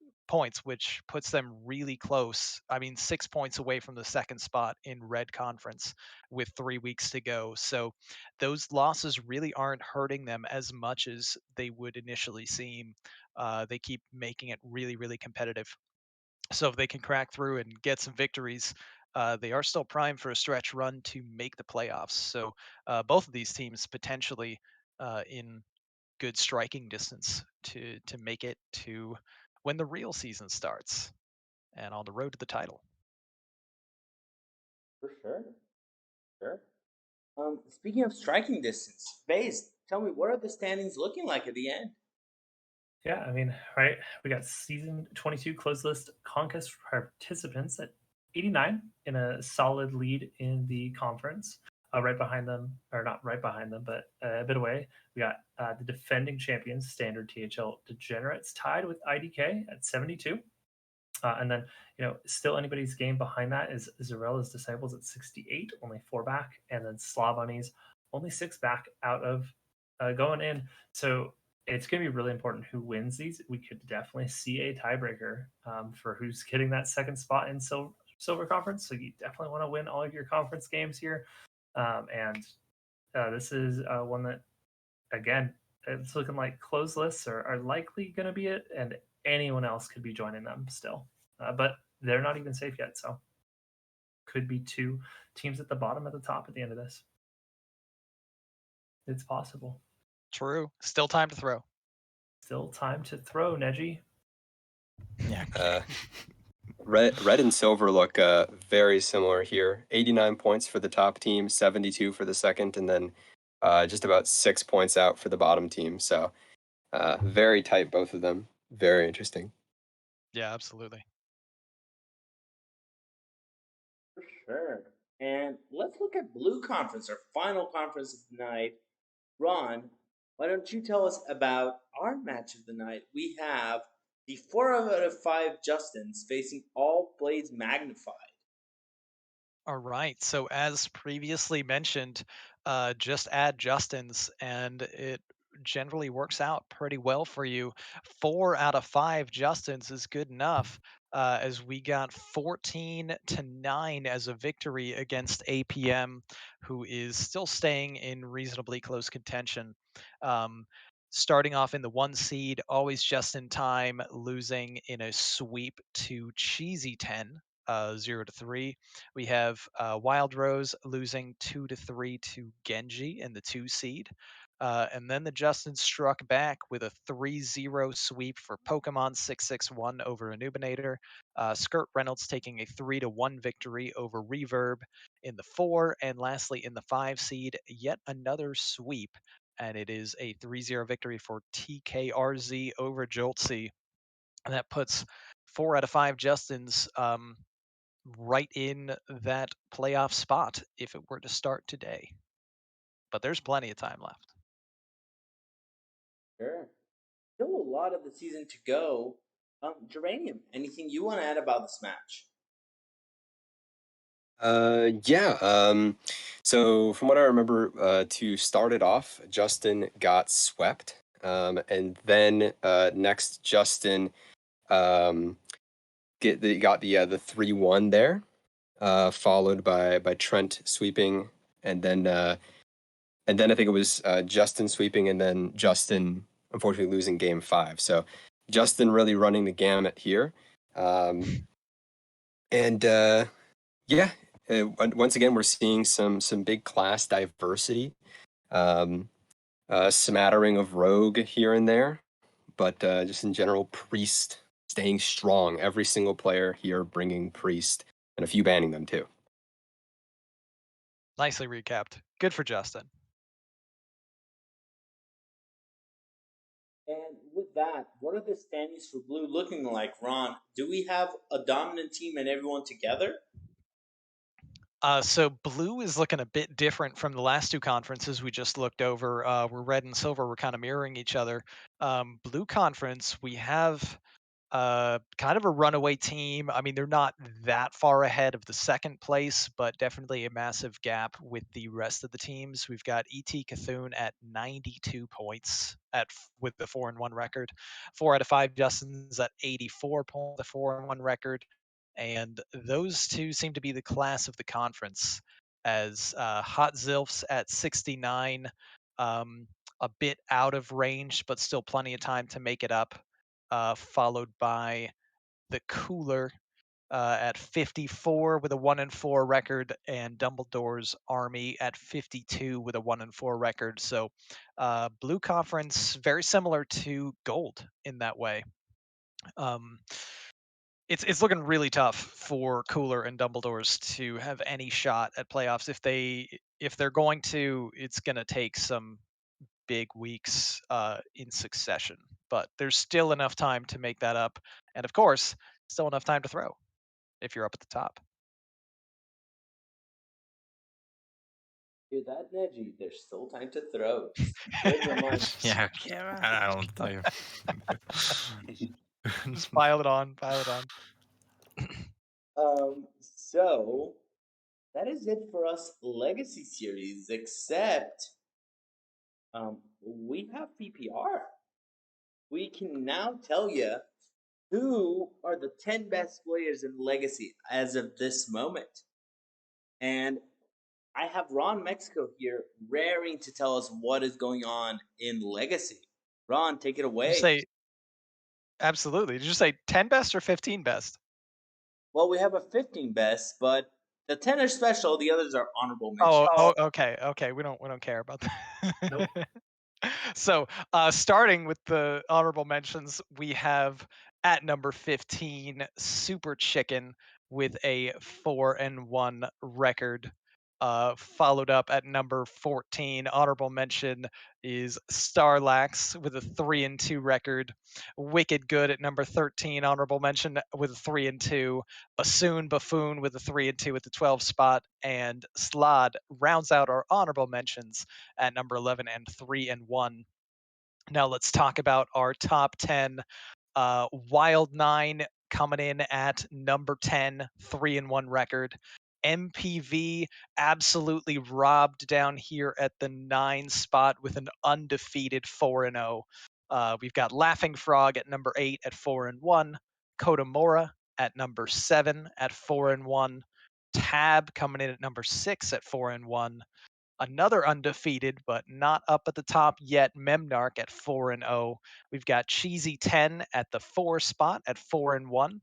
Speaker 4: which puts them really close. I mean, 6 points away from the second spot in Red Conference with 3 weeks to go. So those losses really aren't hurting them as much as they would initially seem. They keep making it really, really competitive. So if they can crack through and get some victories, they are still primed for a stretch run to make the playoffs. So both of these teams potentially in good striking distance to make it to when the real season starts and on the road to the title.
Speaker 1: For sure. Sure. Speaking of striking distance, Baze, tell me, what are the standings looking like at the end?
Speaker 5: Yeah, I mean, right, we got season 22 closed list Conquest participants at 89 in a solid lead in the conference. Right behind them, or not right behind them, but a bit away, we got the defending champions, Standard THL Degenerates, tied with IDK at 72. And then, still anybody's game behind that is Zarella's Disciples at 68, only 4 back, and then Slavoni's only 6 back out of going in. So it's going to be really important who wins these. We could definitely see a tiebreaker for who's getting that second spot in Silver Conference. So you definitely want to win all of your conference games here. And this is one that, again, it's looking like closed lists are likely going to be it, and anyone else could be joining them still. But they're not even safe yet, so could be 2 teams at the bottom, at the top at the end of this. It's possible.
Speaker 4: True. Still time to throw.
Speaker 5: Still time to throw, Neji.
Speaker 2: Yeah.
Speaker 3: Red and silver look very similar here. 89 points for the top team, 72 for the second, and then just about 6 points out for the bottom team. So very tight, both of them. Very interesting.
Speaker 4: Yeah, absolutely.
Speaker 1: For sure. And let's look at Blue Conference, our final conference of the night. Ron, why don't you tell us about our match of the night? We have the 4 out of 5 Justins facing all Blades Magnified.
Speaker 4: All right. So as previously mentioned, just add Justin's, and it generally works out pretty well for you. 4 out of 5 Justin's is good enough, as we got 14-9 as a victory against APM, who is still staying in reasonably close contention. Um, Starting off in the 1 seed, always just in time, losing in a sweep to Cheesy 10, 0-3. We have Wild Rose losing 2-3 to Genji in the 2 seed. And then the Justin struck back with a 3-0 sweep for Pokemon 661 over Anubinator. Skirt Reynolds taking a 3-1 victory over Reverb in the 4. And lastly, in the 5 seed, yet another sweep. And it is a 3-0 victory for TKRZ over Joltsy. And that puts 4 out of 5 Justins right in that playoff spot if it were to start today. But there's plenty of time left.
Speaker 1: Sure. Still a lot of the season to go. Geranium, anything you want to add about this match?
Speaker 3: Yeah. So from what I remember, to start it off, Justin got swept. And then next, Justin um, got the 3-1 there, followed by Trent sweeping, and then I think it was Justin sweeping, and then Justin unfortunately losing game 5. So Justin really running the gamut here. And yeah, once again, we're seeing some big class diversity, um, a smattering of rogue here and there, but just in general, priest staying strong. Every single player here bringing priest, and a few banning them too.
Speaker 4: Nicely recapped. Good for Justin.
Speaker 1: And with that, what are the standings for blue looking like, Ron? Do we have a dominant team and everyone together?
Speaker 4: So blue is looking a bit different from the last 2 conferences we just looked over. Where red and silver were kind of mirroring each other. Blue conference, we have kind of a runaway team. I mean, they're not that far ahead of the second place, but definitely a massive gap with the rest of the teams. We've got ET Cthulhu at 92 points with the 4-1 record. 4 out of 5 Justin's at 84 points, the 4-1 record, and those two seem to be the class of the conference. As Hot Zilfs at 69, a bit out of range, but still plenty of time to make it up, followed by the Cooler at 54 with a 1-4 record, and Dumbledore's Army at 52 with a 1-4 record. So, Blue Conference very similar to Gold in that way. Um, it's looking really tough for Cooler and Dumbledore's to have any shot at playoffs. If they're going to, it's going to take some big weeks in succession. But there's still enough time to make that up, and of course, still enough time to throw if you're up at the top.
Speaker 1: Hear that, Neji? There's still time to throw. Good reminder.
Speaker 2: Yeah, I don't tell you.
Speaker 4: Just pile it on, pile it on.
Speaker 1: So that is it for us Legacy series, except we have PPR. We can now tell you who are the 10 best players in Legacy as of this moment. And I have Ron Mexico here raring to tell us what is going on in Legacy. Ron, take it
Speaker 4: Did
Speaker 1: away.
Speaker 4: you say absolutely? Did you say 10 best or 15 best?
Speaker 1: Well, we have a 15 best, but the 10 are special. The others are honorable mention.
Speaker 4: Oh, okay. We don't care about that.
Speaker 5: Nope.
Speaker 4: So, starting with the honorable mentions, we have at number 15 Super Chicken with a 4-1 record. Followed up at number 14. Honorable mention is Starlax with a 3-2 record. Wicked Good at number 13. Honorable mention with a 3-2. Bassoon Buffoon with a 3-2 at the 12 spot. And Slod rounds out our honorable mentions at number 11 and 3-1. Now let's talk about our top 10. Wild 9 coming in at number 10, 3-1 record. MPV absolutely robbed down here at the 9 spot with an undefeated 4-0. We've got Laughing Frog at number 8 at 4-1. Kotamora at number 7 at 4-1. Tab coming in at number 6 at 4-1. Another undefeated, but not up at the top yet, Memnarch at 4-0. We've got Cheesy 10 at the 4 spot at 4-1.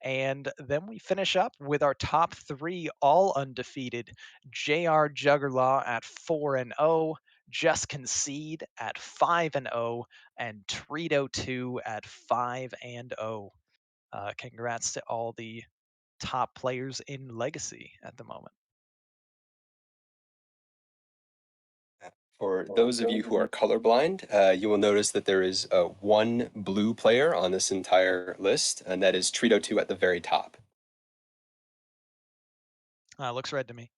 Speaker 4: And then we finish up with our top 3 all undefeated. JR Juggerlaw at 4-0. Just Concede at 5-0. And Trito 2 at 5-0. Congrats to all the top players in Legacy at the moment.
Speaker 3: For those of you who are colorblind, you will notice that there is one blue player on this entire list, and that is Trito 2 at the very top.
Speaker 4: Looks red to me.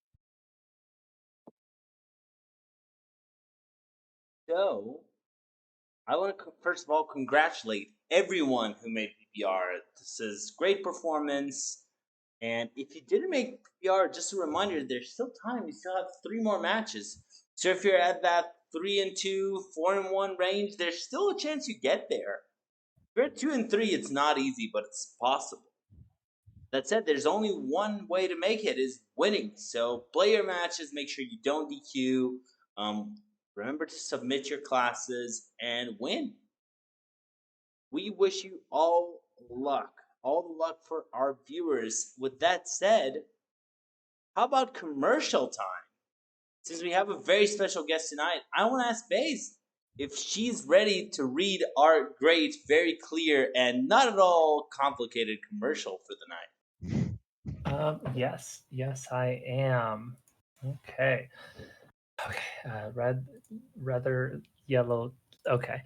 Speaker 1: So, I want to first of all congratulate everyone who made PBR. This is great performance. And if you didn't make PBR, just a reminder, there's still time. You still have 3 more matches. So if you're at that 3-2, 4-1 range, there's still a chance you get there. If you're at 2 and 3, it's not easy, but it's possible. That said, there's only one way to make it, is winning. So play your matches, make sure you don't DQ. Remember to submit your classes and win. We wish you all luck. All the luck for our viewers. With that said, how about commercial time? Since we have a very special guest tonight, I want to ask Baze if she's ready to read our great, very clear, and not at all complicated commercial for the night.
Speaker 5: Yes, I am. Okay. Red, rather yellow. Okay.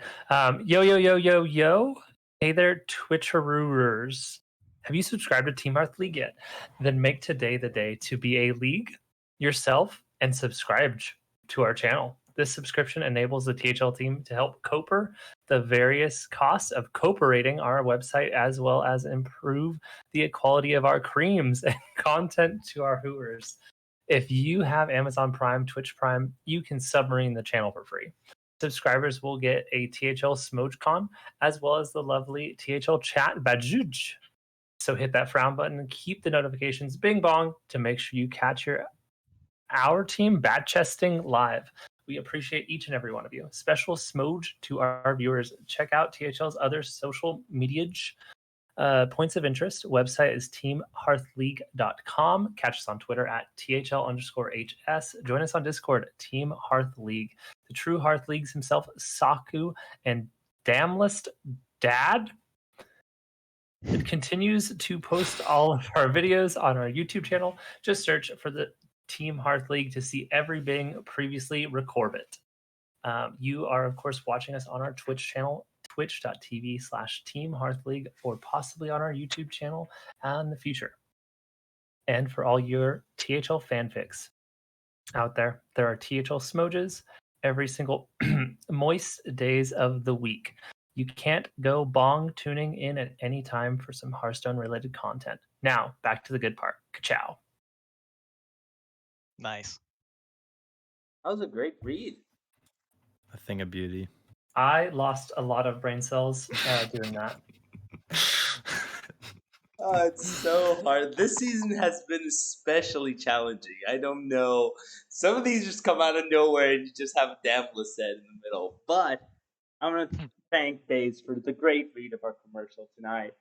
Speaker 5: Yo. Hey there, Twitcherers. Have you subscribed to Team Hearth League yet? Then make today the day to be a league yourself and subscribe to our channel. This subscription enables the THL team to help coper the various costs of cooperating our website, as well as improve the quality of our creams and content to our viewers. If you have Amazon Prime, Twitch Prime, you can submarine the channel for free. Subscribers will get a THL SmogeCon, as well as the lovely THL chat badge. So hit that frown button and keep the notifications bing bong to make sure you catch our team bat chesting live. We appreciate each and every one of you. Special smoge to our viewers. Check out THL's other social media points of interest. Website is teamhearthleague.com. Catch us on Twitter at THL_HS. Join us on Discord, Team Hearth League. The true Hearth Leagues himself, Saku and Damlist Dad. It continues to post all of our videos on our YouTube channel. Just search for the Team Hearth League to see everything previously recorded. You are, of course, watching us on our Twitch channel, twitch.tv/Team Hearth League, or possibly on our YouTube channel in the future. And for all your THL fanfics out there, there are THL smoges every single moist days of the week. You can't go bong tuning in at any time for some Hearthstone related content. Now, back to the good part. Ka-chow.
Speaker 4: Nice.
Speaker 1: That was a great read.
Speaker 2: A thing of beauty.
Speaker 5: I lost a lot of brain cells doing that.
Speaker 1: Oh, it's so hard. This season has been especially challenging. I don't know. Some of these just come out of nowhere and you just have a damn set in the middle. But I'm going to thank Daze for the great read of our commercial tonight.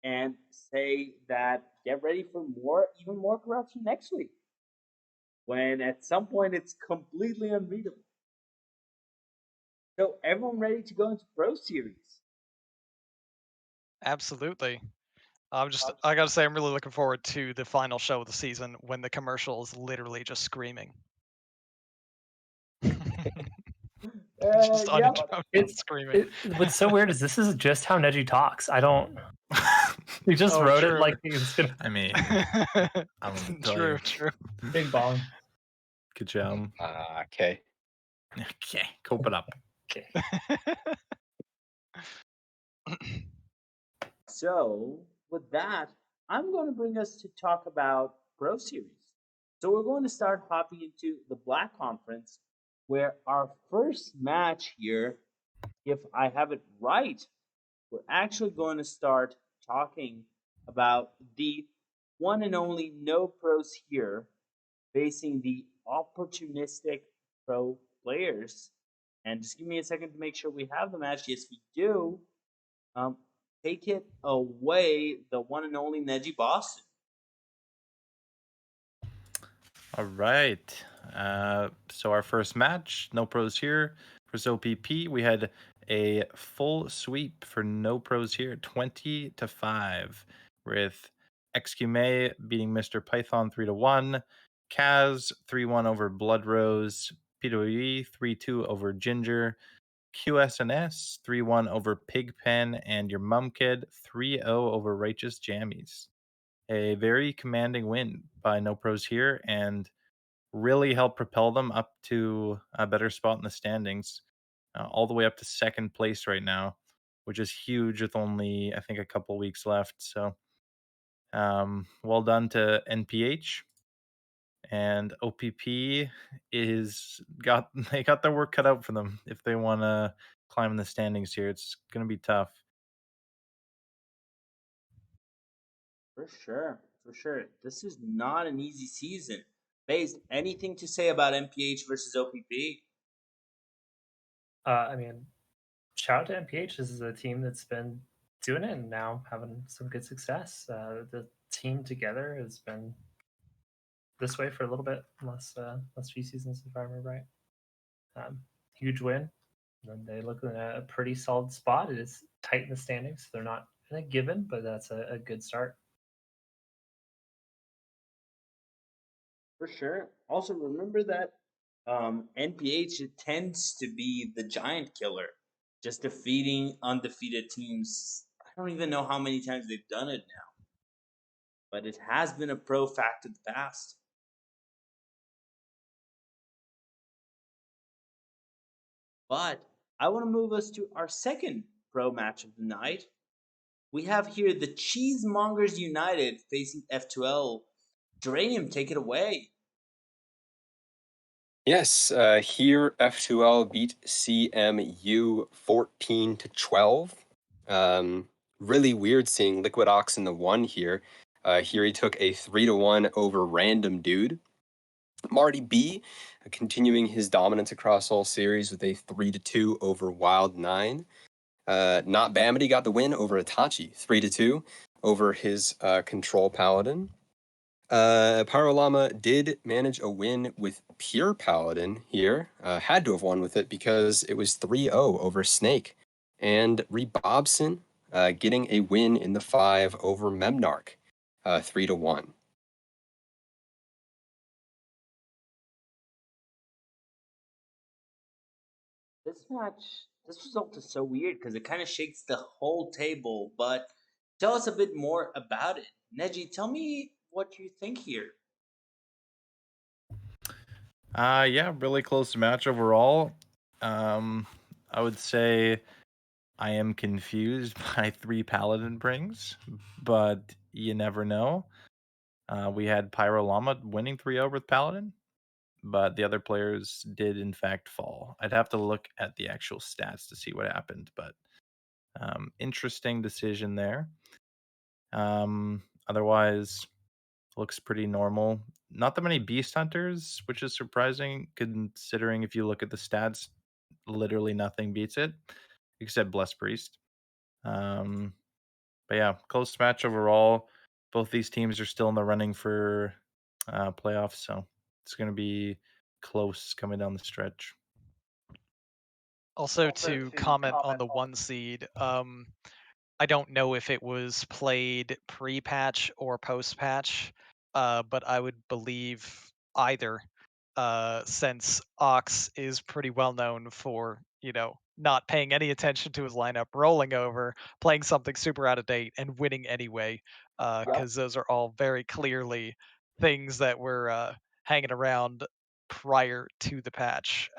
Speaker 1: And say that get ready for even more corruption next week, when at some point it's completely unreadable. So everyone ready to go into Pro Series?
Speaker 4: Absolutely. I gotta say, I'm really looking forward to the final show of the season when the commercial is literally just screaming. Just uninterrupted screaming.
Speaker 5: What's so weird is this is just how Neji talks. I don't. He just wrote
Speaker 4: true.
Speaker 5: it like he was gonna.
Speaker 2: I mean, I'm gonna tell
Speaker 4: True,
Speaker 2: you.
Speaker 4: true.
Speaker 5: Big bong.
Speaker 2: Good job.
Speaker 3: Okay.
Speaker 2: Okay, cope it up.
Speaker 5: Okay.
Speaker 1: So, with that, I'm going to bring us to talk about Pro Series. So, we're going to start hopping into the Black Conference, where our first match here, if I have it right, we're actually going to start talking about the one and only no pros here facing the opportunistic pro players. And just give me a second to make sure we have the match. Yes, we do. Um, Take it away, the one and only Neji Boston.
Speaker 2: All right. So our first match, no pros here. For OPP, we had a full sweep for no pros here, 20-5, with XQMA beating Mr. Python 3-1, Kaz 3-1 over Blood Rose, PWE 3-2 over Ginger, QSNS 3-1 over Pigpen, and your mum kid 3-0 over Righteous Jammies. A very commanding win by no pros here, and really helped propel them up to a better spot in the standings, all the way up to second place right now, which is huge with only, I think, a couple weeks left. So, well done to NPH, and OPP is got they got their work cut out for them if they want to climb in the standings here. It's going to be tough.
Speaker 1: For sure, for sure. This is not an easy season. Based, anything to say about MPH versus OPP?
Speaker 5: I mean, shout out to MPH. This is a team that's been doing it and now having some good success. The team together has been this way for a little bit, last few seasons, if I remember right. Huge win. And they look in a pretty solid spot. It is tight in the standings. So they're not in a given, but that's a good start.
Speaker 1: For sure. Also, remember that NPH tends to be the giant killer, just defeating undefeated teams. I don't even know how many times they've done it now, but it has been a pro fact of the past. But I want to move us to our second pro match of the night. We have here the Cheesemongers United facing F2L. Geranium, take it away.
Speaker 3: Yes, here F2L beat CMU 14-12. Really weird seeing Liquid Ox in the one here. Here he took a 3-1 over Random Dude. Marty B continuing his dominance across all series with a 3-2 over Wild 9. Not Bamity got the win over Itachi, 3-2 over his Control Paladin. Paralama did manage a win with Pure Paladin here. Had to have won with it because it was 3-0 over Snake. And Rebobson getting a win in the 5 over Memnarch, 3-1.
Speaker 1: This result is so weird because it kind of shakes the whole table. But tell us a bit more about it. Neji, tell me what you think here.
Speaker 2: Yeah, really close match overall. I would say I am confused by 3 Paladin brings, but you never know. We had Pyro Llama winning 3-0 with Paladin, but the other players did in fact fall. I'd have to look at the actual stats to see what happened, but interesting decision there. Otherwise, looks pretty normal. Not that many Beast Hunters, which is surprising considering if you look at the stats, literally nothing beats it except Blessed Priest. Um, but yeah, close match overall. Both these teams are still in the running for playoffs, so it's going to be close coming down the stretch.
Speaker 4: Also, to comment on the one seed, I don't know if it was played pre-patch or post-patch, but I would believe either, since Ox is pretty well known for, not paying any attention to his lineup, rolling over, playing something super out of date, and winning anyway, because those are all very clearly things that were hanging around prior to the patch.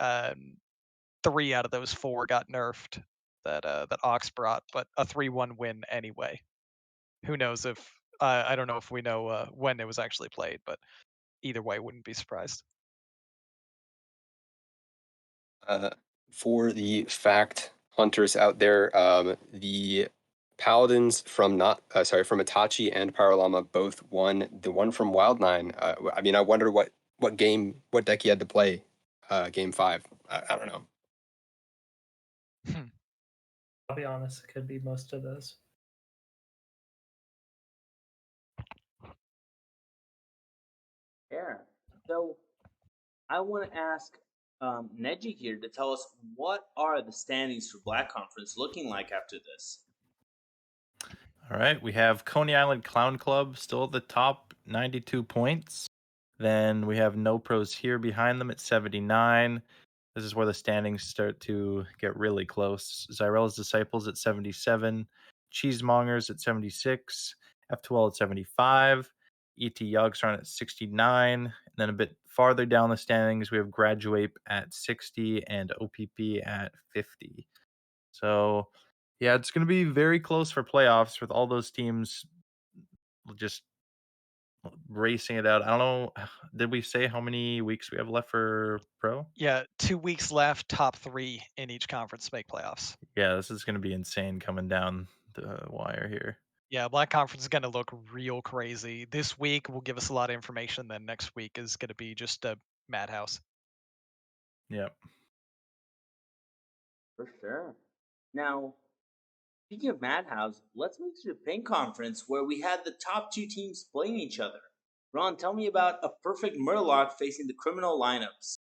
Speaker 4: 3 out of those 4 got nerfed that Ox brought, but a 3-1 win anyway. Who knows if I don't know if we know when it was actually played, but either way, wouldn't be surprised.
Speaker 3: For the fact hunters out there, the Paladins from from Itachi and Paralama both won. The one from Wild9. I mean, I wonder what deck he had to play. Game 5. I don't know.
Speaker 5: I'll be honest, it could be most of those.
Speaker 1: Yeah. So I want to ask Neji here to tell us what are the standings for Black Conference looking like after this.
Speaker 2: All right, we have Coney Island Clown Club still at the top, 92 points. Then we have No Pros here behind them at 79. This is where the standings start to get really close. Zyrella's Disciples at 77, Cheesemongers at 76, F12 at 75, ET Yogstarn at 69. And then a bit farther down the standings, we have Graduate at 60 and OPP at 50. So, yeah, it's going to be very close for playoffs with all those teams just racing it out. I don't know. Did we say how many weeks we have left for Pro?
Speaker 4: Yeah, 2 weeks left. Top 3 in each conference make playoffs.
Speaker 2: Yeah, this is going to be insane coming down the wire here.
Speaker 4: Yeah, Black Conference is going to look real crazy. This week will give us a lot of information. Then next week is going to be just a madhouse.
Speaker 2: Yep.
Speaker 1: For sure. Now, speaking of Madhouse, let's move to the Pink Conference where we had the top 2 teams playing each other. Ron, tell me about a perfect Murloc facing the criminal lineups.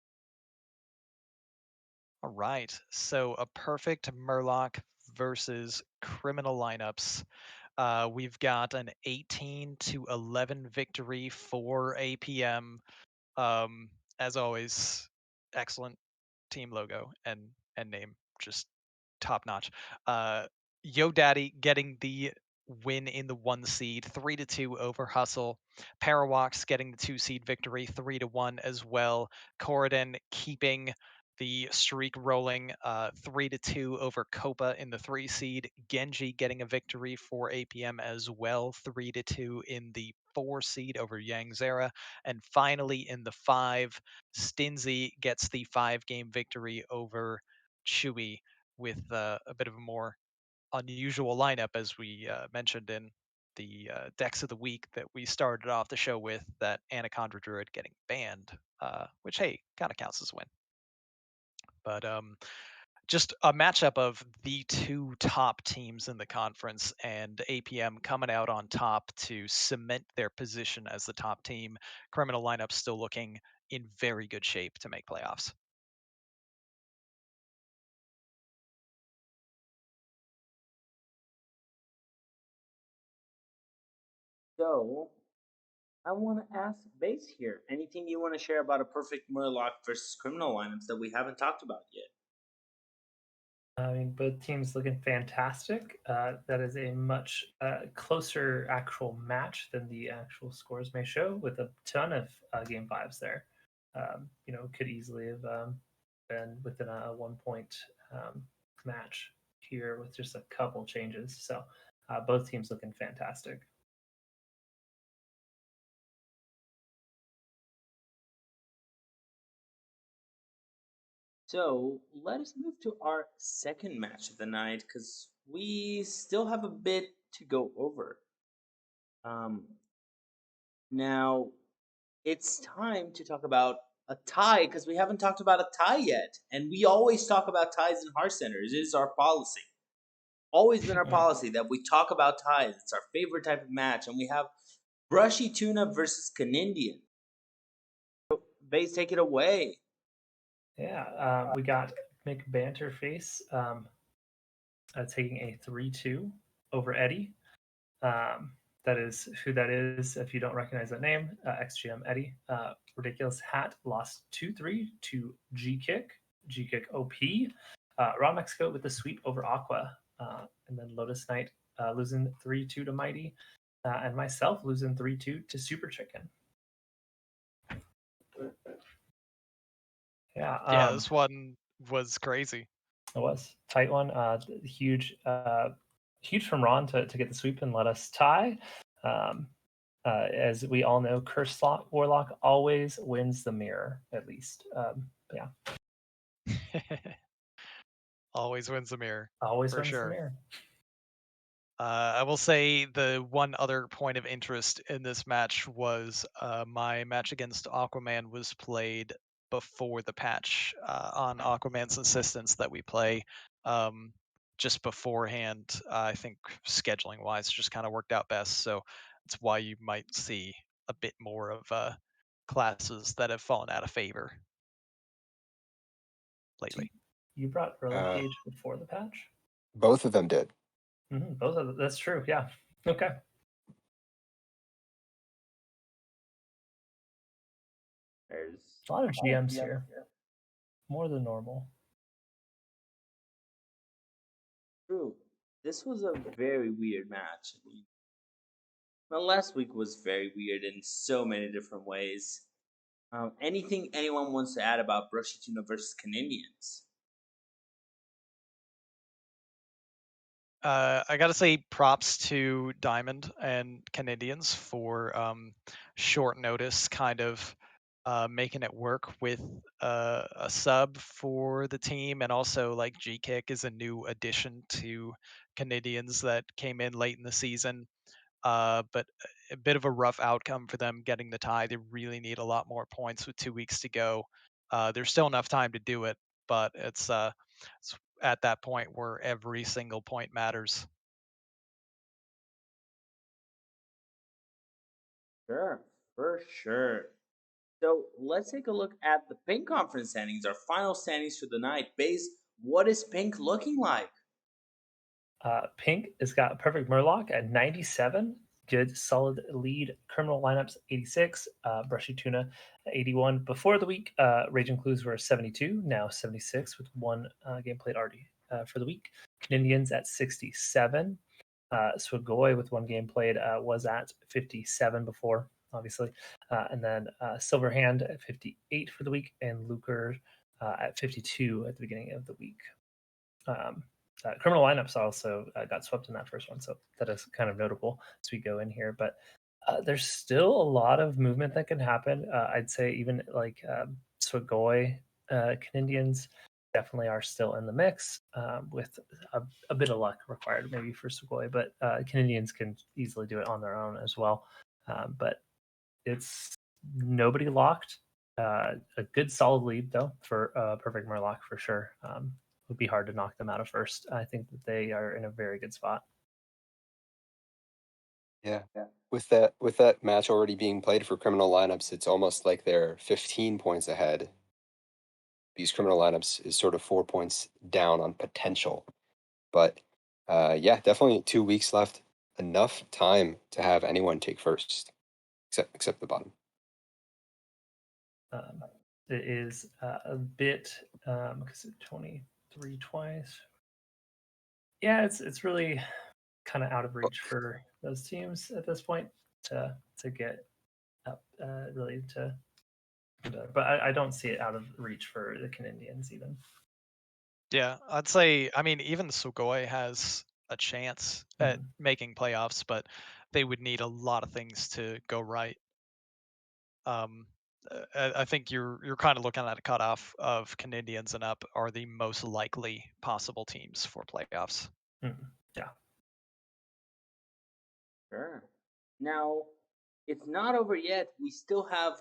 Speaker 4: All right. So a perfect Murloc versus criminal lineups. We've got an 18-11 victory for APM. As always, excellent team logo and name, just top notch. Yo Daddy getting the win in the 1 seed, 3-2 over Hustle. Parawax getting the 2 seed victory, 3-1 as well. Corridon keeping the streak rolling, 3-2 over Copa in the 3 seed. Genji getting a victory for APM as well, 3-2 in the 4 seed over Yang Zera. And finally in the 5, Stinzy gets the 5-game victory over Chewy with a bit of a more unusual lineup, as we mentioned in the decks of the week that we started off the show with, that Anaconda Druid getting banned, which, hey, kind of counts as a win. But just a matchup of the 2 top teams in the conference, and APM coming out on top to cement their position as the top team. Criminal lineup still looking in very good shape to make playoffs.
Speaker 1: So, I want to ask Base here. Anything you want to share about a perfect Murloc versus criminal lineups that we haven't talked about yet?
Speaker 5: I mean, both teams looking fantastic. That is a much closer actual match than the actual scores may show, with a ton of game 5s there. Could easily have been within a 1-point match here with just a couple changes. So both teams looking fantastic.
Speaker 1: So let us move to our second match of the night because we still have a bit to go over. Now it's time to talk about a tie because we haven't talked about a tie yet, and we always talk about ties in Hearthcenter. It is our policy. Always been our policy that we talk about ties. It's our favorite type of match, and we have Brushy Tuna versus Canindian. Base, take it away.
Speaker 5: Yeah, we got McBanterface taking a 3-2 over Eddie. That is who that is. If you don't recognize that name, XGM Eddie. Ridiculous Hat lost 2-3 to G-Kick OP. Raw Mexico with the sweep over Aqua. And then Lotus Knight losing 3-2 to Mighty. And myself losing 3-2 to Super Chicken. Yeah,
Speaker 4: This one was crazy.
Speaker 5: it was tight one. Huge from Ron to get the sweep and let us tie. As we all know, Curse Warlock always wins the mirror, at least. Yeah,
Speaker 4: Always wins the mirror.
Speaker 5: always
Speaker 4: For
Speaker 5: wins the
Speaker 4: sure.
Speaker 5: mirror.
Speaker 4: I will say the one other point of interest in this match was my match against Aquaman was played before the patch on Aquaman's insistence that we play just beforehand. I think scheduling wise, just kind of worked out best. So it's why you might see a bit more of classes that have fallen out of favor lately.
Speaker 5: You brought early
Speaker 3: Uh,
Speaker 5: gauge before the patch.
Speaker 3: Both of them did.
Speaker 5: Both of them. That's true. Yeah. Okay.
Speaker 1: There's
Speaker 5: A lot of GMs here. More than normal.
Speaker 1: true. This was a very weird match. I mean, well, last week was very weird in so many different ways. Anything anyone wants to add about Brushy Tuna versus Canadians?
Speaker 4: I gotta say props to Diamond and Canadians for short notice kind of making it work with a sub for the team, and also like G-Kick is a new addition to Canadians that came in late in the season. But a bit of a rough outcome for them getting the tie. They really need a lot more points with 2 weeks to go. There's still enough time to do it, but it's at that point where every single point matters.
Speaker 1: Sure, for sure. So let's take a look at the Pink Conference standings, our final standings for the night. Base, what is Pink looking like?
Speaker 5: Pink has got Perfect Murloc at 97. Good solid lead. Criminal lineups 86. Brushy Tuna 81. Before the week, Raging Clues were 72. Now 76 with one game played already for the week. Canadians at 67. Swagoi with one game played was at 57 before, obviously. And then Silverhand at 58 for the week, and Lucre at 52 at the beginning of the week. Criminal lineups also got swept in that first one, so that is kind of notable as we go in here. But there's still a lot of movement that can happen. I'd say even like Swagoi Canadians definitely are still in the mix with a bit of luck required maybe for Swagoi, but Canadians can easily do it on their own as well. But it's nobody locked. A good solid lead though for Perfect Murloc for sure. Would be hard to knock them out of first. I think that they are in a very good spot.
Speaker 3: Yeah. With that match already being played for criminal lineups, it's almost like they're 15 points ahead. Because criminal lineups is sort of 4 points down on potential. But yeah, definitely 2 weeks left. Enough time to have anyone take first, except the bottom.
Speaker 5: It is a bit because 23 twice. Yeah, it's really kind of out of reach for those teams at this point to get up really to. But I don't see it out of reach for the Canadians even.
Speaker 4: Yeah, I'd say, I mean, even Sugoi has a chance at making playoffs, but they would need a lot of things to go right. I think you're kind of looking at a cutoff of Canadians and up are the most likely possible teams for playoffs.
Speaker 5: Yeah.
Speaker 1: Sure. Now, it's not over yet. We still have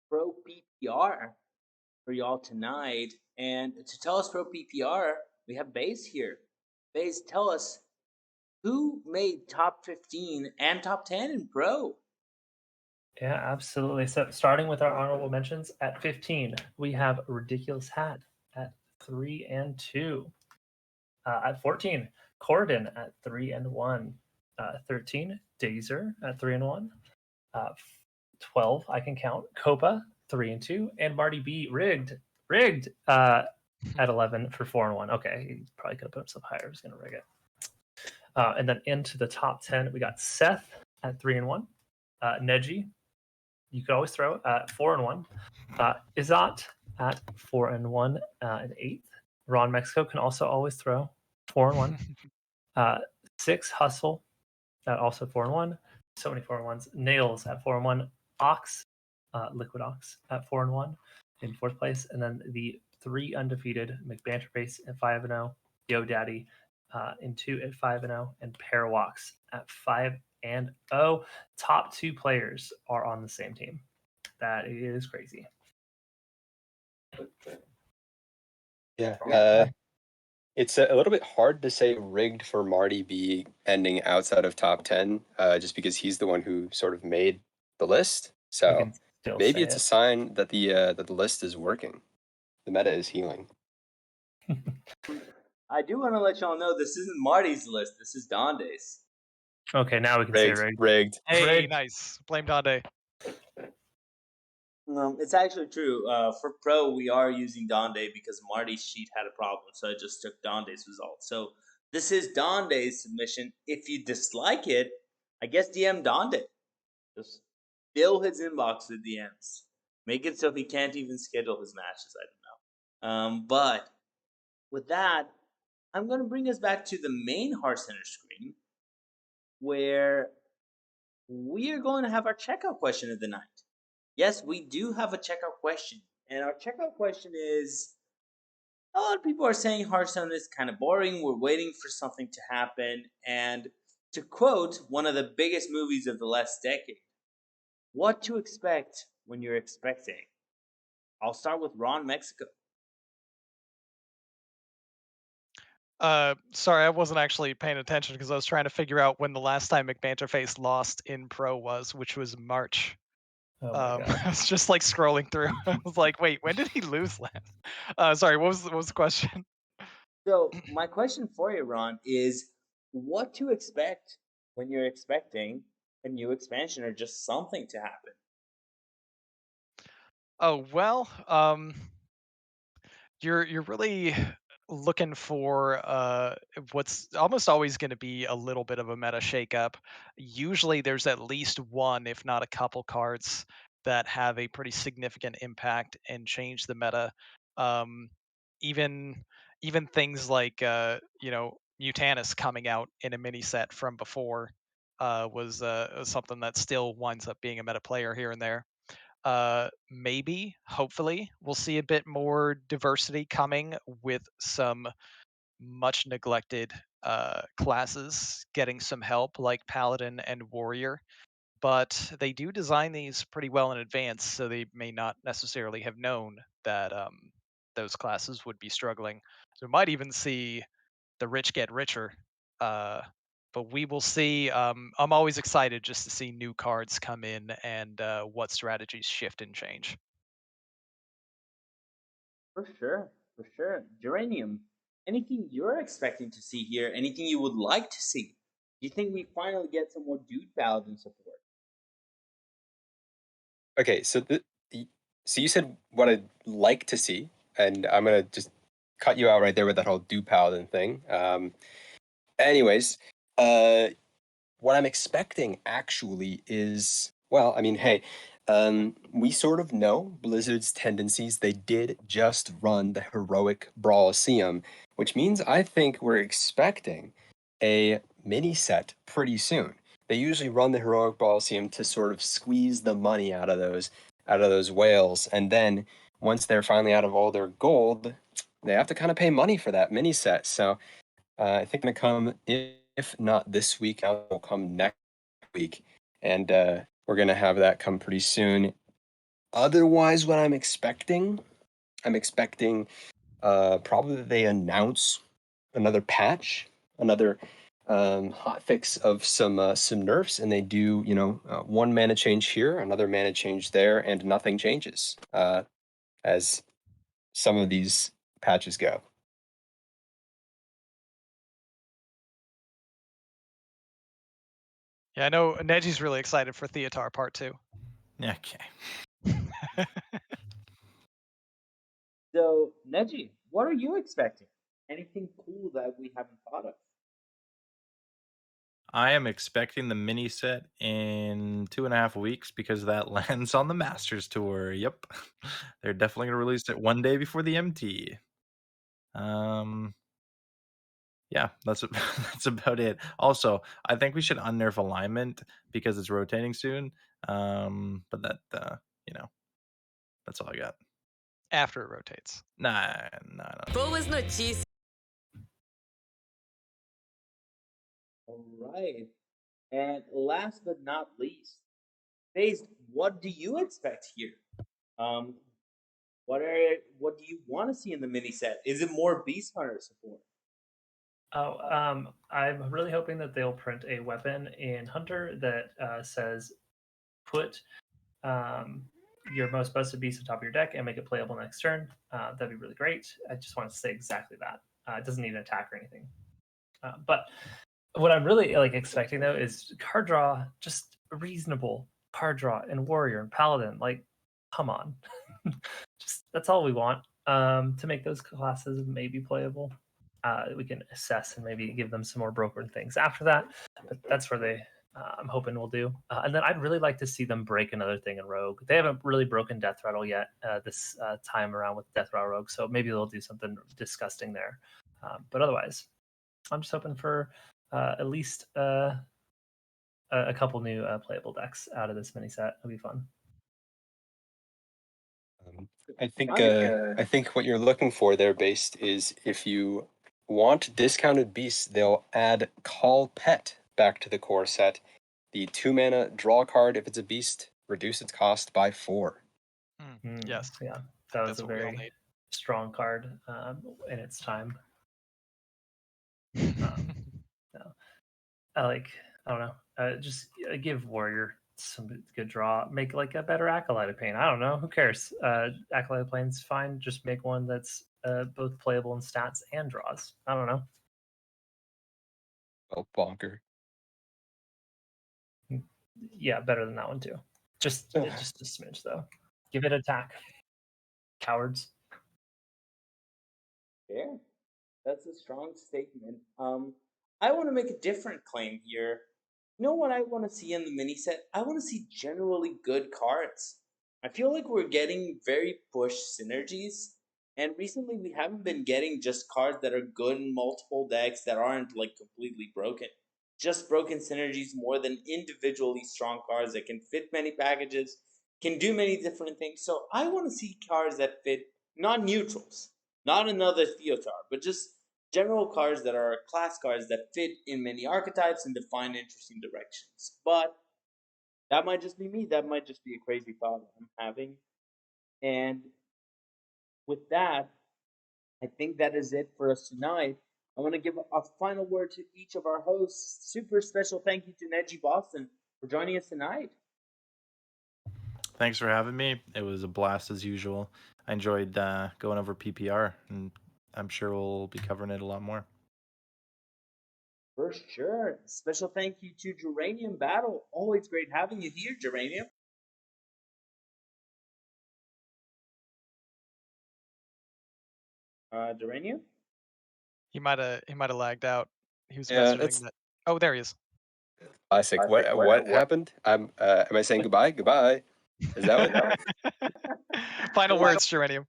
Speaker 1: Pro PPR for y'all tonight. And to tell us Pro PPR, we have Baze here. Baze, tell us who made top 15 and top 10 in Pro?
Speaker 5: Yeah, absolutely. So starting with our honorable mentions at 15, we have Ridiculous Hat at 3 and 2. At 14, Corden at 3 and 1. 13, Dazer at 3 and 1. 12, I can count. Copa 3 and 2, and Marty B rigged at 11 for 4 and 1. Okay, he probably could have put himself higher. I was going to rig it. And then into the top 10, we got Seth at 3 and 1. Neji you could always throw at 4-1. Izot at 4-1 in 8th. Ron Mexico can also always throw 4-1. 6 Hustle at also 4-1. So many 4-1s. Nails at 4-1. Ox, Liquid Ox at 4-1 in 4th place. And then the 3 undefeated McBanterface at 5-0. Yo Daddy in 2 at 5-0. And Parawax at 5-0. Top 2 players are on the same team. That is crazy.
Speaker 3: Yeah. It's a little bit hard to say rigged for Marty B ending outside of top 10, just because he's the one who sort of made the list.
Speaker 5: We
Speaker 3: So
Speaker 5: can still
Speaker 3: maybe
Speaker 5: say
Speaker 3: it's a
Speaker 5: it.
Speaker 3: sign that the list is working. The meta is healing.
Speaker 1: I do want to let y'all know this isn't Marty's list. This is Donde's.
Speaker 5: Okay, now we can say rigged.
Speaker 3: Rigged.
Speaker 4: Hey,
Speaker 5: Rigged.
Speaker 4: nice. Blame Donde.
Speaker 1: It's actually true. For Pro, we are using Donde because Marty's sheet had a problem, so I just took Donde's result. So this is Donde's submission. If you dislike it, I guess DM Donde. Just fill his inbox with DMs. Make it so he can't even schedule his matches. I don't know. But with that, I'm going to bring us back to the main Hearthcenter screen, where we are going to have our checkout question of the night. Yes, we do have a checkout question. And our checkout question is, a lot of people are saying Hearthstone is kind of boring. We're waiting for something to happen. And to quote one of the biggest movies of the last decade, what to expect when you're expecting. I'll start with Ron Mexico.
Speaker 4: Sorry, I wasn't actually paying attention because I was trying to figure out when the last time McBanterface lost in Pro was, which was March.
Speaker 5: Oh my God.
Speaker 4: I was just like scrolling through. I was like, wait, when did he lose last? Sorry, what was the question?
Speaker 1: So my question for you, Ron, is what to expect when you're expecting a new expansion or just something to happen?
Speaker 4: Oh well, you're really looking for what's almost always going to be a little bit of a meta shakeup. Usually, there's at least one, if not a couple, cards that have a pretty significant impact and change the meta. Um, even even things like Mutanus coming out in a mini set from before was something that still winds up being a meta player here and there. Maybe, hopefully, we'll see a bit more diversity coming with some much neglected classes getting some help, like Paladin and Warrior. But they do design these pretty well in advance, so they may not necessarily have known that those classes would be struggling. So we might even see the rich get richer. Uh, but we will see. I'm always excited just to see new cards come in and what strategies shift and change.
Speaker 1: For sure, for sure. Geranium, anything you're expecting to see here? Anything you would like to see? Do you think we finally get some more Dude Paladin support?
Speaker 3: Okay, so so you said what I'd like to see, and I'm gonna just cut you out right there with that whole do paladin thing. Anyways, what I'm expecting actually is, well, I mean, hey, we sort of know Blizzard's tendencies. They did just run the heroic Brawliseum, which means I think we're expecting a mini set pretty soon. They usually run the heroic Brawliseum to sort of squeeze the money out of those whales, and then once they're finally out of all their gold, they have to kind of pay money for that mini set. So I think gonna come if not this week, it'll come next week, and we're gonna have that come pretty soon. Otherwise, what I'm expecting probably that they announce another patch, another hot fix of some nerfs, and they do one mana change here, another mana change there, and nothing changes as some of these patches go.
Speaker 4: Yeah, I know Neji's really excited for Theatar Part 2.
Speaker 2: Okay.
Speaker 1: So, Neji, what are you expecting? Anything cool that we haven't thought of?
Speaker 2: I am expecting the mini set in 2.5 weeks because that lands on the Masters Tour. Yep. They're definitely gonna release it one day before the MT. Um, yeah, that's that's about it. Also, I think we should unnerf alignment because it's rotating soon. But that you know, that's all I got.
Speaker 4: After it rotates.
Speaker 2: Nah, nah, no.
Speaker 6: Boas notícias.
Speaker 1: All right. And last but not least, Faze, what do you expect here? Um, what do you want to see in the mini set? Is it more Beast Hunter support?
Speaker 5: I'm really hoping that they'll print a weapon in Hunter that says put your most busted beast on top of your deck and make it playable next turn. That'd be really great. I just want to say exactly that. It doesn't need an attack or anything. But what I'm really expecting though is card draw, just reasonable card draw in Warrior and Paladin. Like, come on, just that's all we want to make those classes maybe playable. We can assess and maybe give them some more broken things after that. But that's where they, I'm hoping we'll do. And then I'd really like to see them break another thing in Rogue. They haven't really broken Death Rattle yet this time around with Death Rattle Rogue, so maybe they'll do something disgusting there. But otherwise, I'm just hoping for at least a couple new playable decks out of this mini set. It'll be fun.
Speaker 3: I think what you're looking for there, Based, is if you want discounted beasts, they'll add Call Pet back to the core set. The 2-mana draw card, if it's a beast, reduce its cost by 4.
Speaker 4: Yes.
Speaker 5: Yeah, that was
Speaker 4: That's
Speaker 5: a
Speaker 4: what we all
Speaker 5: very
Speaker 4: need.
Speaker 5: strong card in its time. I don't know. Just give Warrior some good draw. Make like a better Acolyte of Pain. I don't know. Who cares? Acolyte of Pain's fine. Just make one that's both playable in stats and draws. I don't know.
Speaker 3: Well, bonker.
Speaker 5: Yeah, better than that one too. Just a smidge though. Give it attack. Cowards.
Speaker 1: Fair. That's a strong statement. I want to make a different claim here. You know what I want to see in the mini set? I want to see generally good cards. I feel like we're getting very push synergies, and recently we haven't been getting just cards that are good in multiple decks that aren't like completely broken. Just broken synergies more than individually strong cards that can fit many packages, can do many different things. So I want to see cards that fit non neutrals, not another Theotar, but just general cards that are class cards that fit in many archetypes and define interesting directions. But that might just be me. That might just be a crazy thought I'm having. And with that, I think that is it for us tonight. I want to give a final word to each of our hosts. Super special thank you to Neji Boston for joining us tonight.
Speaker 2: Thanks for having me. It was a blast as usual. I enjoyed going over PPR, and I'm sure we'll be covering it a lot more.
Speaker 1: For sure. Special thank you to Geranium Battle. Always great having you here, Geranium. Geranium?
Speaker 4: He might have lagged out. He was
Speaker 3: Yeah,
Speaker 4: messaging
Speaker 3: that's
Speaker 4: that. Oh, there he is.
Speaker 3: classic. What happened? Am I saying goodbye? Goodbye. Is that what?
Speaker 4: Final words, Geranium.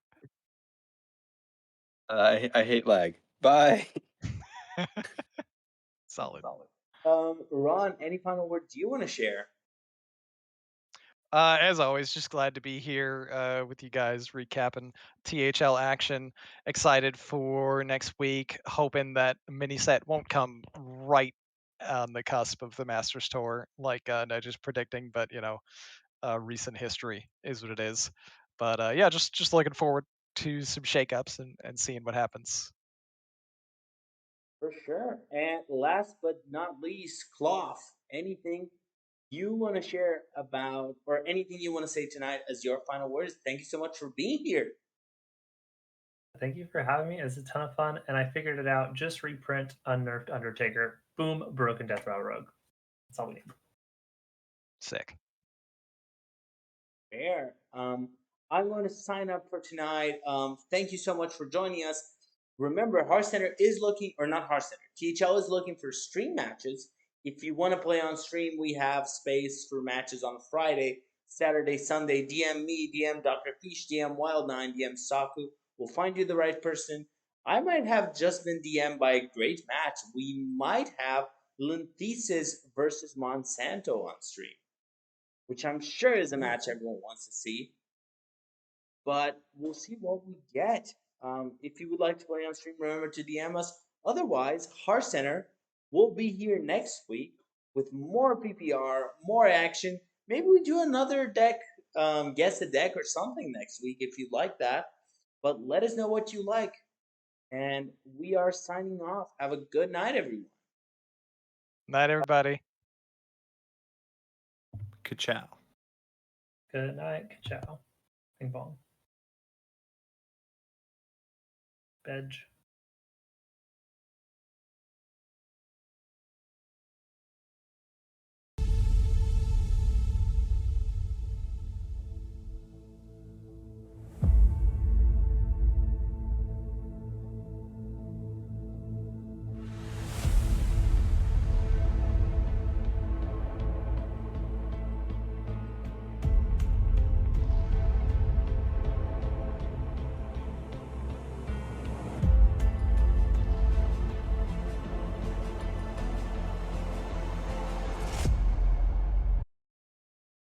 Speaker 3: I hate lag. Bye.
Speaker 4: Solid.
Speaker 1: Ron, any final words you want to share?
Speaker 4: As always, just glad to be here with you guys recapping THL action. Excited for next week. Hoping that mini set won't come right on the cusp of the Masters Tour, like Nudge is predicting. But recent history is what it is. But yeah, just looking forward to some shakeups and seeing what happens.
Speaker 1: For sure. And last but not least, Cloth, anything you want to share about or anything you want to say tonight as your final words? Thank you so much for being here.
Speaker 5: Thank you for having me. It was a ton of fun, and I figured it out. Just reprint Unnerved Undertaker. Boom, broken Death Rattle Rogue. That's all we need.
Speaker 4: Sick.
Speaker 1: Fair. I'm going to sign up for tonight. Thank you so much for joining us. Remember, Hearthcenter is looking, or not Hearthcenter, THL is looking for stream matches. If you want to play on stream, we have space for matches on Friday, Saturday, Sunday. DM me, DM Dr. Fish, DM Wild9, DM Saku. We'll find you the right person. I might have just been DM'd by a great match. We might have Linthesis versus Monsanto on stream, which I'm sure is a match everyone wants to see. But we'll see what we get. If you would like to play on stream, remember to DM us. Otherwise, Hearthcenter will be here next week with more PPR, more action. Maybe we do another deck, guess a deck or something next week if you like that. But let us know what you like. And we are signing off. Have a good night, everyone.
Speaker 4: Night, everybody.
Speaker 2: Ka-chow.
Speaker 5: Good night. Ciao. Ping pong. Bedge.